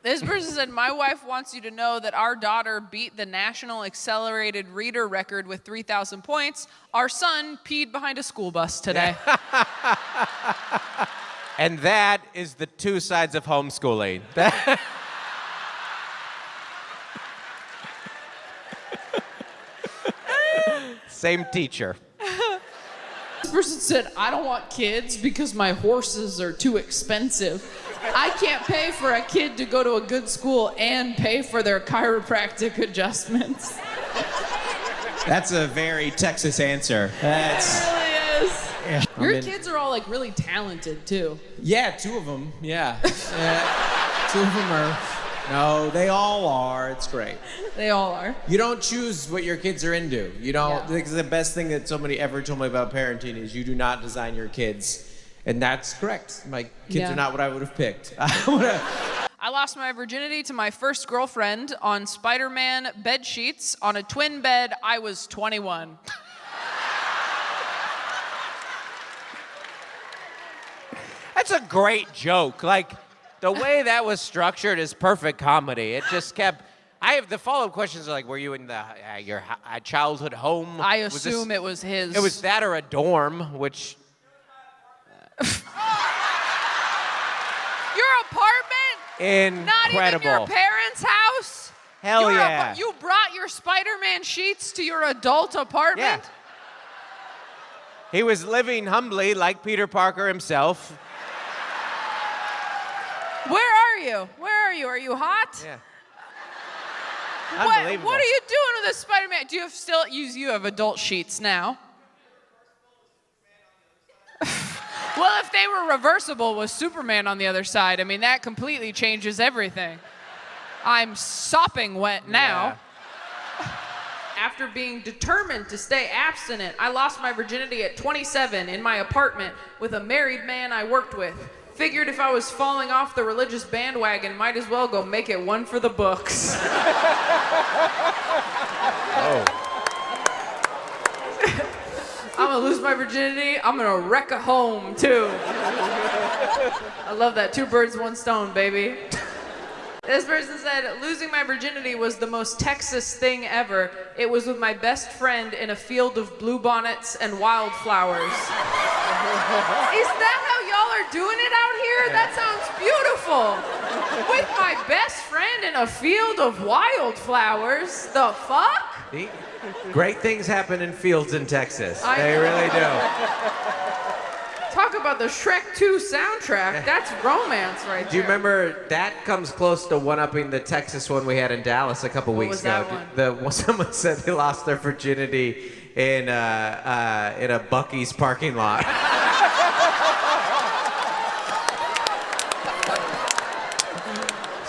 This person said, my wife wants you to know that our daughter beat the national accelerated reader record with 3,000 points. Our son peed behind a school bus today. And that is the two sides of homeschooling. Same teacher. This person said, I don't want kids because my horses are too expensive. I can't pay for a kid to go to a good school and pay for their chiropractic adjustments. That's a very Texas answer. That's... It really is. Yeah. Your kids are all like really talented too. Yeah, two of them. Yeah. Two of them are. No, they all are. It's great. They all are. You don't choose what your kids are into. You don't. Yeah. Because the best thing that somebody ever told me about parenting is you do not design your kids. And that's correct. My kids are not what I would have picked. I lost my virginity to my first girlfriend on Spider-Man bed sheets on a twin bed. I was 21. That's a great joke. Like, the way that was structured is perfect comedy. It just kept... the follow-up questions are like, were you in your childhood home? I assume it was his. It was that or a dorm, which... Your apartment? Incredible. Not even your parents' house? Hell yeah. You brought your Spider-Man sheets to your adult apartment? Yeah. He was living humbly like Peter Parker himself. Where are you? Where are you? Are you hot? Yeah. What are you doing with this Spider-Man? Do you have you have adult sheets now? Well, if they were reversible with Superman on the other side, I mean, that completely changes everything. I'm sopping wet now. Yeah. After being determined to stay abstinent, I lost my virginity at 27 in my apartment with a married man I worked with. Figured if I was falling off the religious bandwagon, might as well go make it one for the books. Oh. I'm gonna lose my virginity. I'm gonna wreck a home, too. I love that. 2 birds, 1 stone, baby. This person said, losing my virginity was the most Texas thing ever. It was with my best friend in a field of bluebonnets and wildflowers. Is that how y'all are doing it out here? That sounds beautiful. With my best friend in a field of wildflowers. The fuck? Great things happen in fields in Texas. They know. really do. Talk about the Shrek 2 soundtrack. That's romance right there. Do you remember that comes close to one-upping the Texas one we had in Dallas a couple weeks ago? Someone said they lost their virginity in a Buc-ee's parking lot.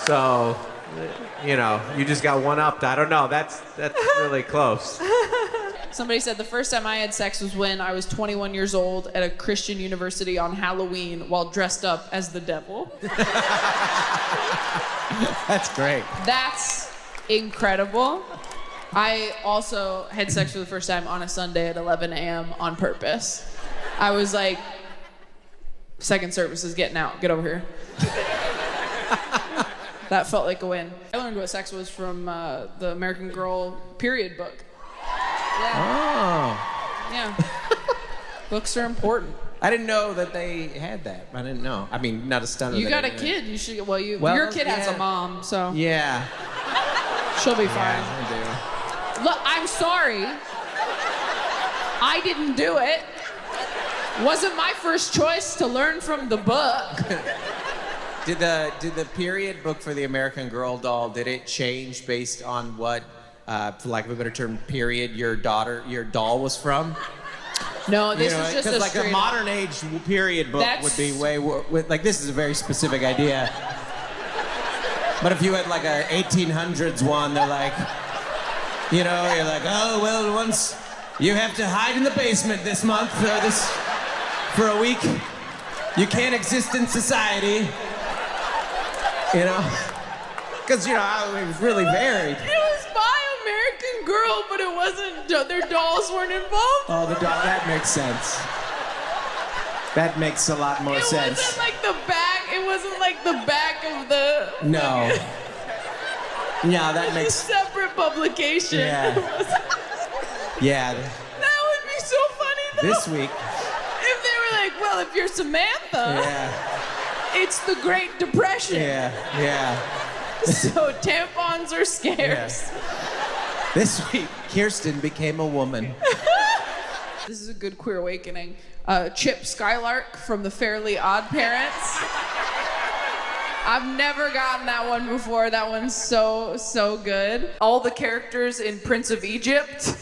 So, you just got one-upped. I don't know. That's really close. Somebody said the first time I had sex was when I was 21 years old at a Christian university on Halloween while dressed up as the devil. That's great. That's incredible. I also had sex for the first time on a Sunday at 11 a.m. on purpose. I was like, second service is getting out. Get over here. That felt like a win. I learned what sex was from the American Girl period book. Yeah. Oh. Yeah. Books are important. I didn't know that they had that. I didn't know. I mean, not a stunner. You got a kid. You should. Well, your kid has a mom, so Yeah. she'll be fine. I do. Look, I'm sorry. I didn't do it. Wasn't my first choice to learn from the book. Did the period book for the American Girl doll, did it change based on what, for lack of a better term, period your doll was from? No, this is just a like a modern age period book would be way like this is a very specific idea. But if you had like a 1800s one, they're like, You know, you're like, oh, well, once you have to hide in the basement this month, for a week. You can't exist in society. You know? Because, you know, it was really varied. It was by American Girl, but it wasn't, their dolls weren't involved. Oh, that makes sense. That makes a lot more sense. It wasn't like the back of the... No. No, that It's makes... a separate publication. Yeah. Yeah. That would be so funny, though. This week. If they were like, well, if you're Samantha, Yeah. it's the Great Depression. Yeah. So tampons are scarce. Yeah. This week, Kirsten became a woman. This is a good queer awakening. Chip Skylark from the Fairly Odd Parents. I've never gotten that one before. That one's so good. All the characters in Prince of Egypt.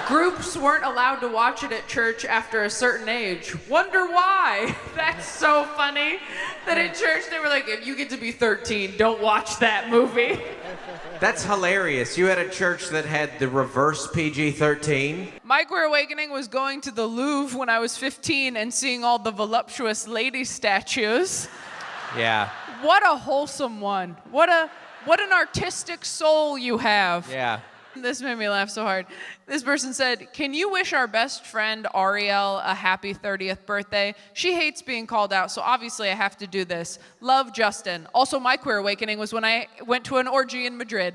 Groups weren't allowed to watch it at church after a certain age. Wonder why? That's so funny. That at church they were like, if you get to be 13, don't watch that movie. That's hilarious. You had a church that had the reverse PG-13? My queer awakening was going to the Louvre when I was 15 and seeing all the voluptuous lady statues. Yeah. What a wholesome one. What an artistic soul you have. Yeah. This made me laugh so hard. This person said, can you wish our best friend Ariel a happy 30th birthday? She hates being called out, so obviously I have to do this. Love, Justin. Also, my queer awakening was when I went to an orgy in Madrid.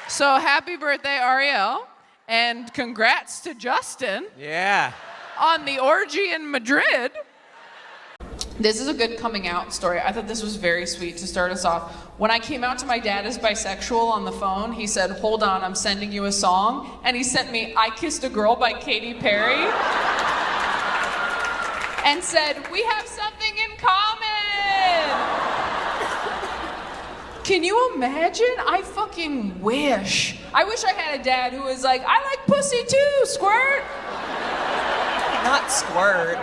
So happy birthday, Ariel, and congrats to Justin Yeah. on the orgy in Madrid. This is a good coming out story. I thought this was very sweet to start us off. When I came out to my dad as bisexual on the phone, he said, hold on, I'm sending you a song. And he sent me I Kissed a Girl by Katy Perry. And said, we have something in common. Can you imagine? I fucking wish. I wish I had a dad who was like, I like pussy too, squirt. Not squirt.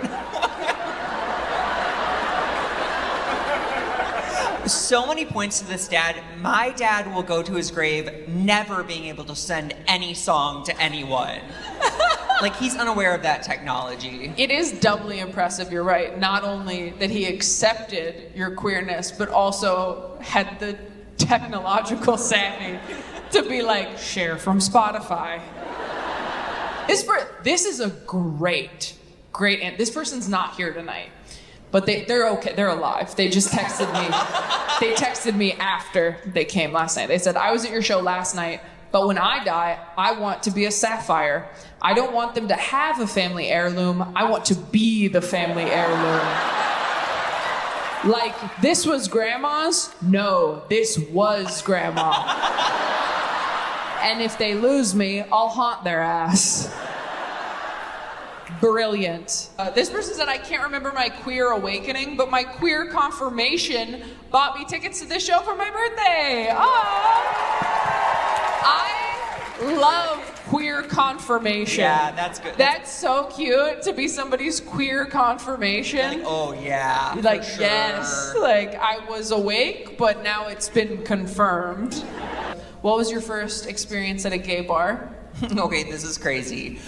So many points to this dad. My dad will go to his grave never being able to send any song to anyone. Like, he's unaware of that technology. It is doubly impressive, you're right. Not only that he accepted your queerness, but also had the technological savvy to be like, share from Spotify. This is a great, and this person's not here tonight. But they're okay, they're alive. They just texted me. They texted me after they came last night. They said, I was at your show last night, but when I die, I want to be a sapphire. I don't want them to have a family heirloom. I want to be the family heirloom. Like, this was grandma's? No, this was grandma. And if they lose me, I'll haunt their ass. Brilliant. This person said, I can't remember my queer awakening, but my queer confirmation bought me tickets to this show for my birthday. Aww. I love queer confirmation. Yeah, that's good. That's so cute to be somebody's queer confirmation. Like, oh, yeah. Like, for sure. yes, like I was awake, but now it's been confirmed. What was your first experience at a gay bar? Okay, this is crazy.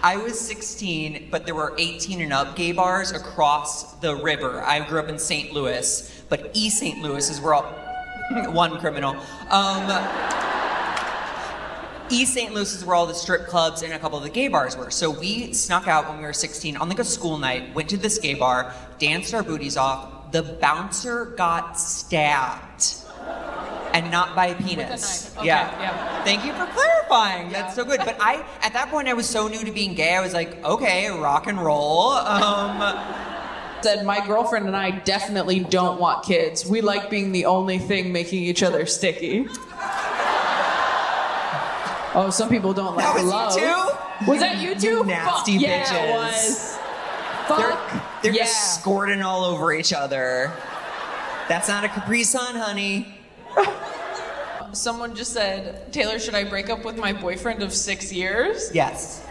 I was 16, but there were 18 and up gay bars across the river. I grew up in St. Louis, but East St. Louis is where all... one criminal. East St. Louis is where all the strip clubs and a couple of the gay bars were. So we snuck out when we were 16 on like a school night, went to this gay bar, danced our booties off. The bouncer got stabbed. And not by a penis. With a knife. Okay, yeah. Thank you for clarifying. That's so good. But at that point, I was so new to being gay. I was like, okay, rock and roll. Said my girlfriend and I definitely don't want kids. We like being the only thing making each other sticky. Oh, some people don't like That was love. you too? Was that you too? You nasty Fuck, bitches. Yeah, it was. Fuck. They're yeah. just squirting all over each other. That's not a Capri Sun, honey. Someone just said, Taylor, should I break up with my boyfriend of 6 years? Yes.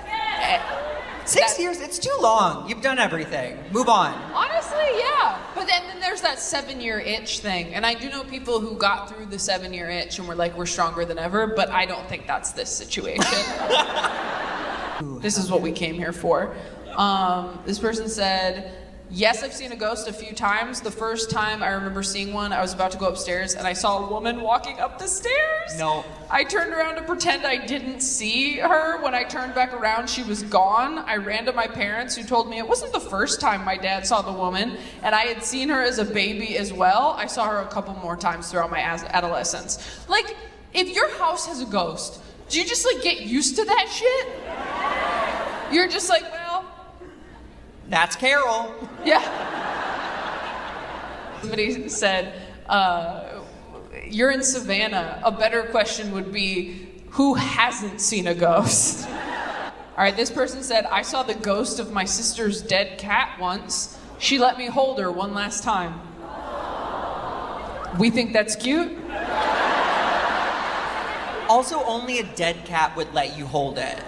6 years, it's too long. You've done everything. Move on. Honestly, yeah. But then there's that 7-year itch thing. And I do know people who got through the 7-year itch and were like, we're stronger than ever, but I don't think that's this situation. This is what we came here for. This person said, yes, I've seen a ghost a few times. The first time I remember seeing one, I was about to go upstairs and I saw a woman walking up the stairs. No. I turned around to pretend I didn't see her. When I turned back around, she was gone. I ran to my parents, who told me it wasn't the first time my dad saw the woman, and I had seen her as a baby as well. I saw her a couple more times throughout my adolescence. Like, if your house has a ghost, do you just like get used to that shit? You're just like, well, That's Carol. yeah. Somebody said, you're in Savannah. A better question would be, who hasn't seen a ghost? All right, this person said, I saw the ghost of my sister's dead cat once. She let me hold her one last time. We think that's cute? Also, only a dead cat would let you hold it.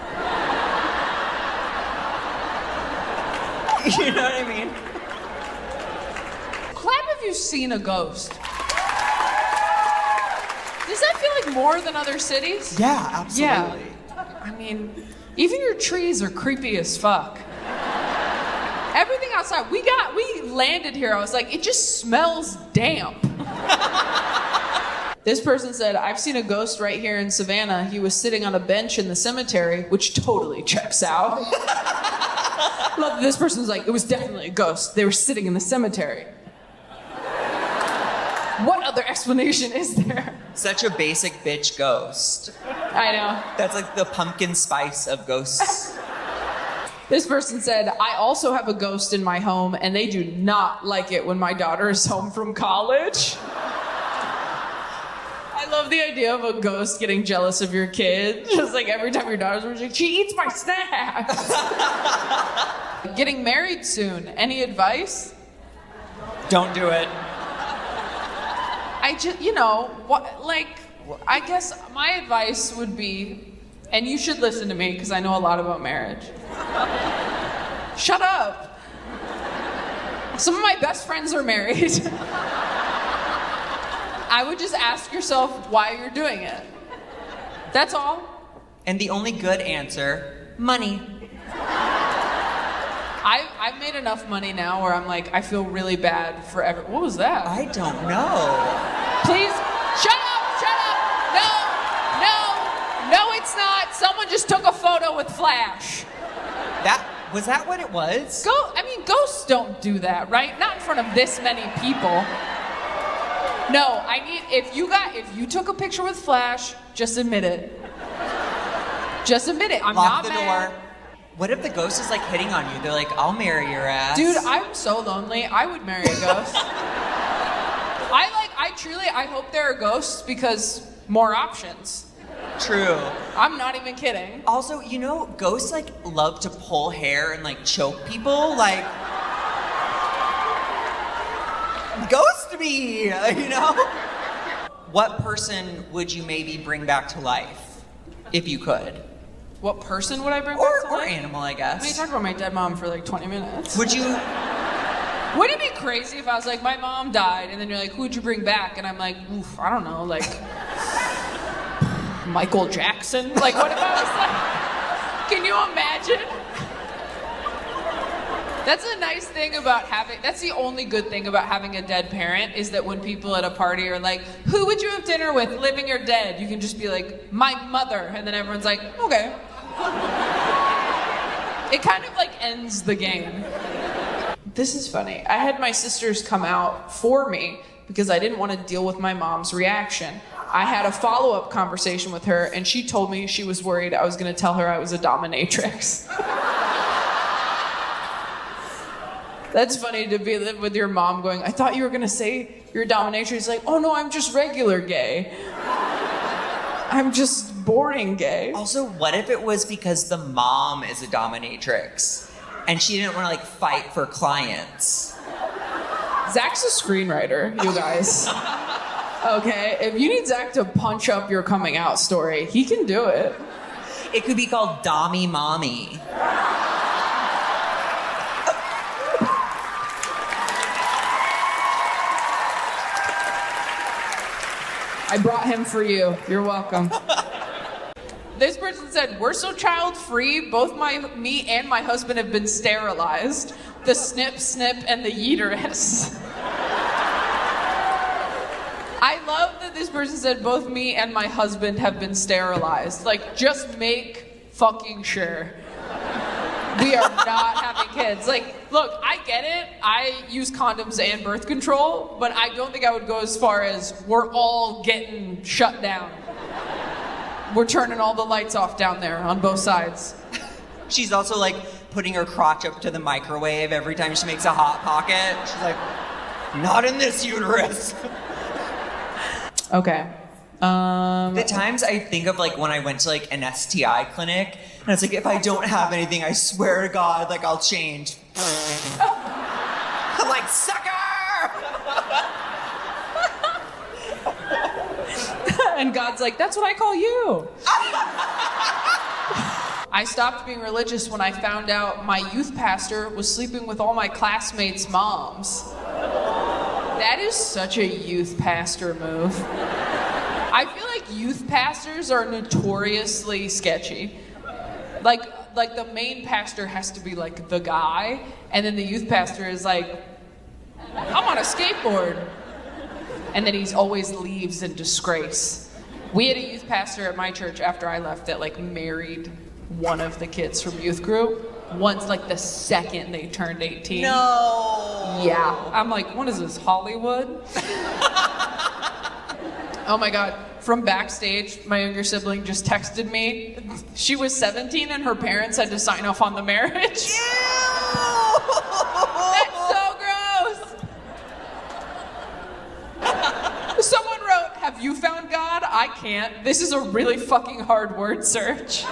You know what I mean? Clap if you've seen a ghost. Does that feel like more than other cities? Yeah, absolutely. Yeah. I mean, even your trees are creepy as fuck. Everything outside, we landed here, I was like, it just smells damp. This person said, I've seen a ghost right here in Savannah. He was sitting on a bench in the cemetery, which totally checks out. Love that this person's like, it was definitely a ghost. They were sitting in the cemetery. What other explanation is there? Such a basic bitch ghost. I know. That's like the pumpkin spice of ghosts. This person said, I also have a ghost in my home, and they do not like it when my daughter is home from college. I love the idea of a ghost getting jealous of your kid. Just like every time your daughter's home, she's like, she eats my snacks. Getting married soon. Any advice? Don't do it. I just, I guess my advice would be, and you should listen to me because I know a lot about marriage. Shut up. Some of my best friends are married. I would just ask yourself why you're doing it. That's all. And the only good answer, money. I've made enough money now where I'm like, I feel really bad for what was that? I don't know. Please, shut up. No, it's not. Someone just took a photo with flash. Was that what it was? Ghosts don't do that, right? Not in front of this many people. No, if you took a picture with flash, just admit it. Just admit it. I'm Lock not the mad. door. What if the ghost is like hitting on you? They're like, I'll marry your ass. Dude, I'm so lonely. I would marry a ghost. I hope there are ghosts because more options. True. I'm not even kidding. Also, ghosts like love to pull hair and like choke people. Like, ghost me, What person would you maybe bring back to life if you could? What person would I bring back to Or life? animal, I I guess. mean, you talked about my dead mom for like 20 minutes. Would you? Wouldn't it be crazy if I was like, my mom died, and then you're like, who'd you bring back? And I'm like, oof, I don't know, like, Michael Jackson? Like, what if I was like, can you imagine? That's a nice thing about that's the only good thing about having a dead parent is that when people at a party are like, who would you have dinner with, living or dead? You can just be like, my mother, and then everyone's like, okay. It kind of like ends the game. This is funny. I had my sisters come out for me because I didn't want to deal with my mom's reaction. I had a follow-up conversation with her, and she told me she was worried I was going to tell her I was a dominatrix. That's funny to be with your mom going, I thought you were going to say you're a dominatrix. It's like, oh no, I'm just regular gay. I'm just boring gay. Also, what if it was because the mom is a dominatrix and she didn't want to like fight for clients? Zach's a screenwriter, you guys. Okay, if you need Zach to punch up your coming out story, he can do it. It could be called Dommy Mommy. I brought him for you. You're welcome. This person said, we're so child-free, both me and my husband have been sterilized. The snip, snip, and the uterus. I love that this person said, both me and my husband have been sterilized. Like, just make fucking sure. We are not having kids. Like, look, I get it. I use condoms and birth control, but I don't think I would go as far as we're all getting shut down. We're turning all the lights off down there on both sides. She's also like putting her crotch up to the microwave every time she makes a hot pocket. She's like, not in this uterus. Okay. The times I think of like when I went to like an STI clinic, and it's like, if I don't have anything, I swear to God, like I'll change. I'm like, sucker! And God's like, that's what I call you. I stopped being religious when I found out my youth pastor was sleeping with all my classmates' moms. That is such a youth pastor move. I feel like youth pastors are notoriously sketchy. Like the main pastor has to be like the guy, and then the youth pastor is like, I'm on a skateboard. And then he always leaves in disgrace. We had a youth pastor at my church after I left that like married one of the kids from youth group once, like the second they turned 18. No. Yeah. I'm like, what is this, Hollywood? Oh my God. From backstage, my younger sibling just texted me. She was 17 and her parents had to sign off on the marriage. Ew! That's so gross. Someone wrote, have you found God? I can't. This is a really fucking hard word search.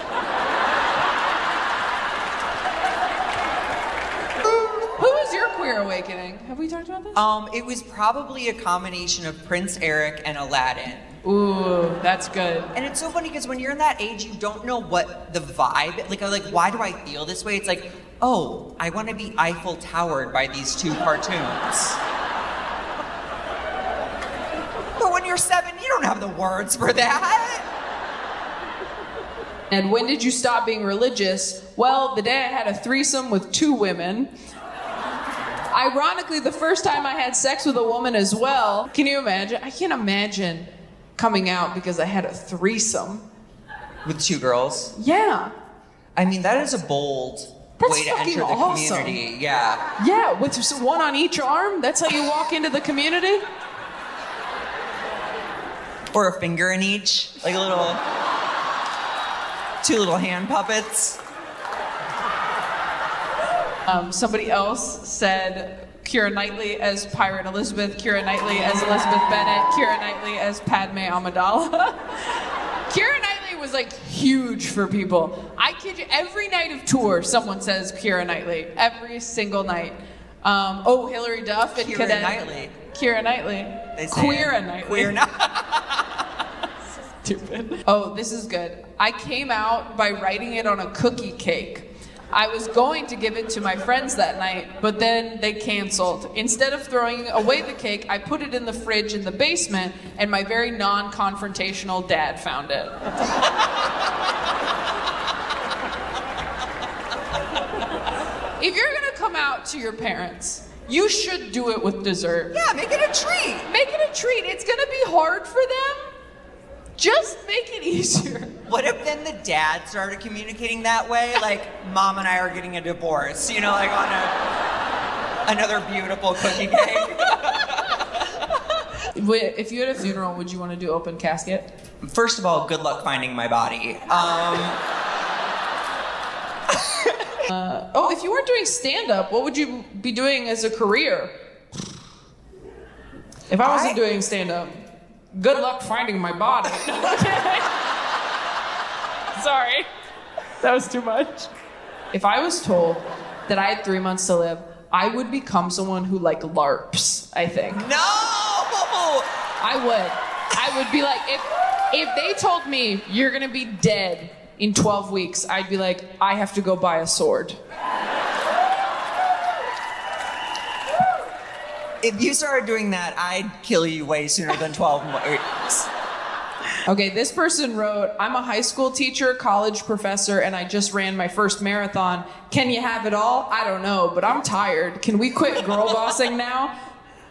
Who was your queer awakening? Have we talked about this? It was probably a combination of Prince Eric and Aladdin. Ooh, that's good. And it's so funny because when you're in that age, you don't know what the vibe, like why do I feel this way? It's like, oh, I want to be Eiffel Towered by these two cartoons. But when you're 7, you don't have the words for that. And when did you stop being religious? Well, the day I had a threesome with 2 women. Ironically, the first time I had sex with a woman as well. Can you imagine? I can't imagine coming out because I had a threesome. With 2 girls? Yeah. I mean, that is a bold That's way to fucking enter the awesome. community. Yeah. Yeah, with one on each arm? That's how you walk into the community? Or a finger in each, like a little, 2 little hand puppets. Somebody else said Keira Knightley as Pirate Elizabeth, Keira Knightley as Elizabeth Bennet, Keira Knightley as Padme Amidala. Keira Knightley was like huge for people. I kid you, every night of tour, someone says Keira Knightley. Every single night. Hillary Duff and Keira Cadet. Knightley. Keira Knightley. They say Queera it. Knightley. Queer Stupid. Oh, this is good. I came out by writing it on a cookie cake. I was going to give it to my friends that night, but then they canceled. Instead of throwing away the cake, I put it in the fridge in the basement, and my very non-confrontational dad found it. If you're gonna come out to your parents, you should do it with dessert. Yeah, make it a treat. Make it a treat. It's gonna be hard for them. Just make it easier. What if then the dad started communicating that way? Like, Mom and I are getting a divorce, you know, like on another beautiful cookie cake. If you had a funeral, would you want to do open casket? First of all, good luck finding my body. If you weren't doing stand-up, what would you be doing as a career? If I wasn't doing stand-up, good luck finding my body. Sorry. That was too much. If I was told that I had 3 months to live, I would become someone who like LARPs, I think. No! I would be like, if they told me you're gonna be dead in 12 weeks, I'd be like, I have to go buy a sword. If you started doing that, I'd kill you way sooner than 12 weeks. Okay, this person wrote, I'm a high school teacher, college professor, and I just ran my first marathon. Can you have it all? I don't know, but I'm tired. Can we quit girl bossing now?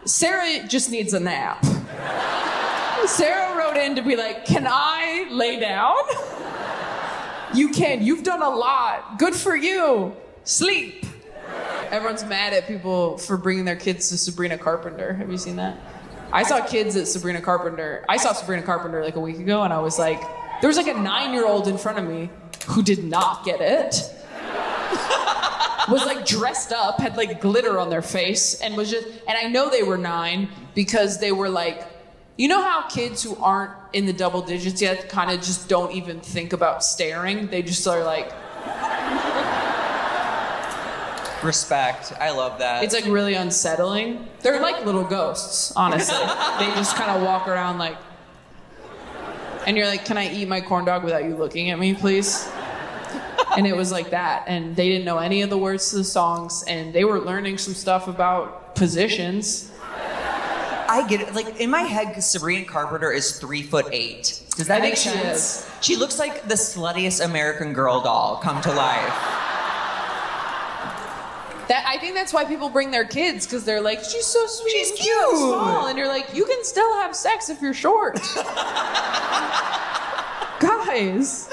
Sarah just needs a nap. Sarah wrote in to be like, can I lay down? You can. You've done a lot. Good for you. Sleep. Everyone's mad at people for bringing their kids to Sabrina Carpenter. Have you seen that? I saw kids at Sabrina Carpenter. I saw Sabrina Carpenter like a week ago, and I was like, there was like a 9-year-old in front of me who did not get it. Was like dressed up, had like glitter on their face, and was just, and I know they were 9 because they were like, you know how kids who aren't in the double digits yet kind of just don't even think about staring? They just are like, Respect. I love that. it's like really unsettling. They're like little ghosts, honestly. They just kind of walk around like, and you're like, can I eat my corn dog without you looking at me, please? And it was like that. And they didn't know any of the words to the songs, and they were learning some stuff about positions. I get it. Like in my head, Sabrina Carpenter is 3'8". Does that I make think she sense? is. She looks like the sluttiest American Girl doll come to life. I think that's why people bring their kids, because they're like, she's so sweet, She's and cute. and small, and you're like, you can still have sex if you're short. Guys,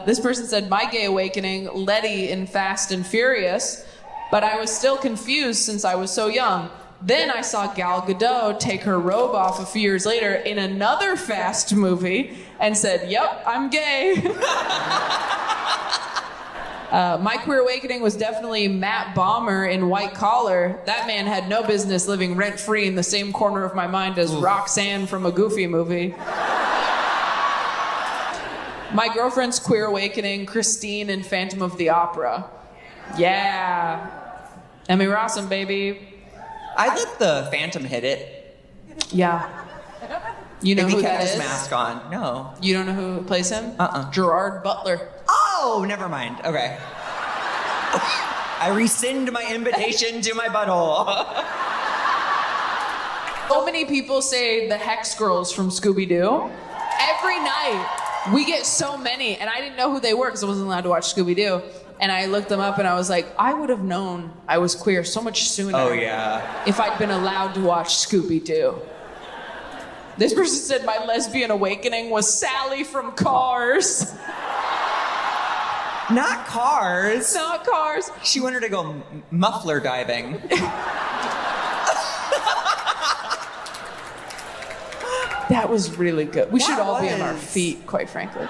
this person said, my gay awakening, Letty in Fast and Furious, but I was still confused since I was so young. Then I saw Gal Gadot take her robe off a few years later in another Fast movie and said, yep, I'm gay. My queer awakening was definitely Matt Bomber in White Collar. That man had no business living rent-free in the same corner of my mind as Roxanne from a Goofy movie. My girlfriend's queer awakening, Christine in Phantom of the Opera. Yeah. Emmy Rossum, baby. I let the Phantom hit it. Yeah. You know If he who kept that his is? mask on. No. You don't know who plays him? Gerard Butler. Oh, never mind. Okay. I rescind my invitation to my butthole. So many people say the Hex Girls from Scooby-Doo. Every night, we get so many, and I didn't know who they were because I wasn't allowed to watch Scooby-Doo. And I looked them up, and I was like, I would have known I was queer so much sooner. Oh, yeah. If I'd been allowed to watch Scooby-Doo. This person said my lesbian awakening was Sally from Cars. Not Cars. Not Cars. She wanted to go muffler diving. That was really good. We should That all be on our was. feet, quite frankly.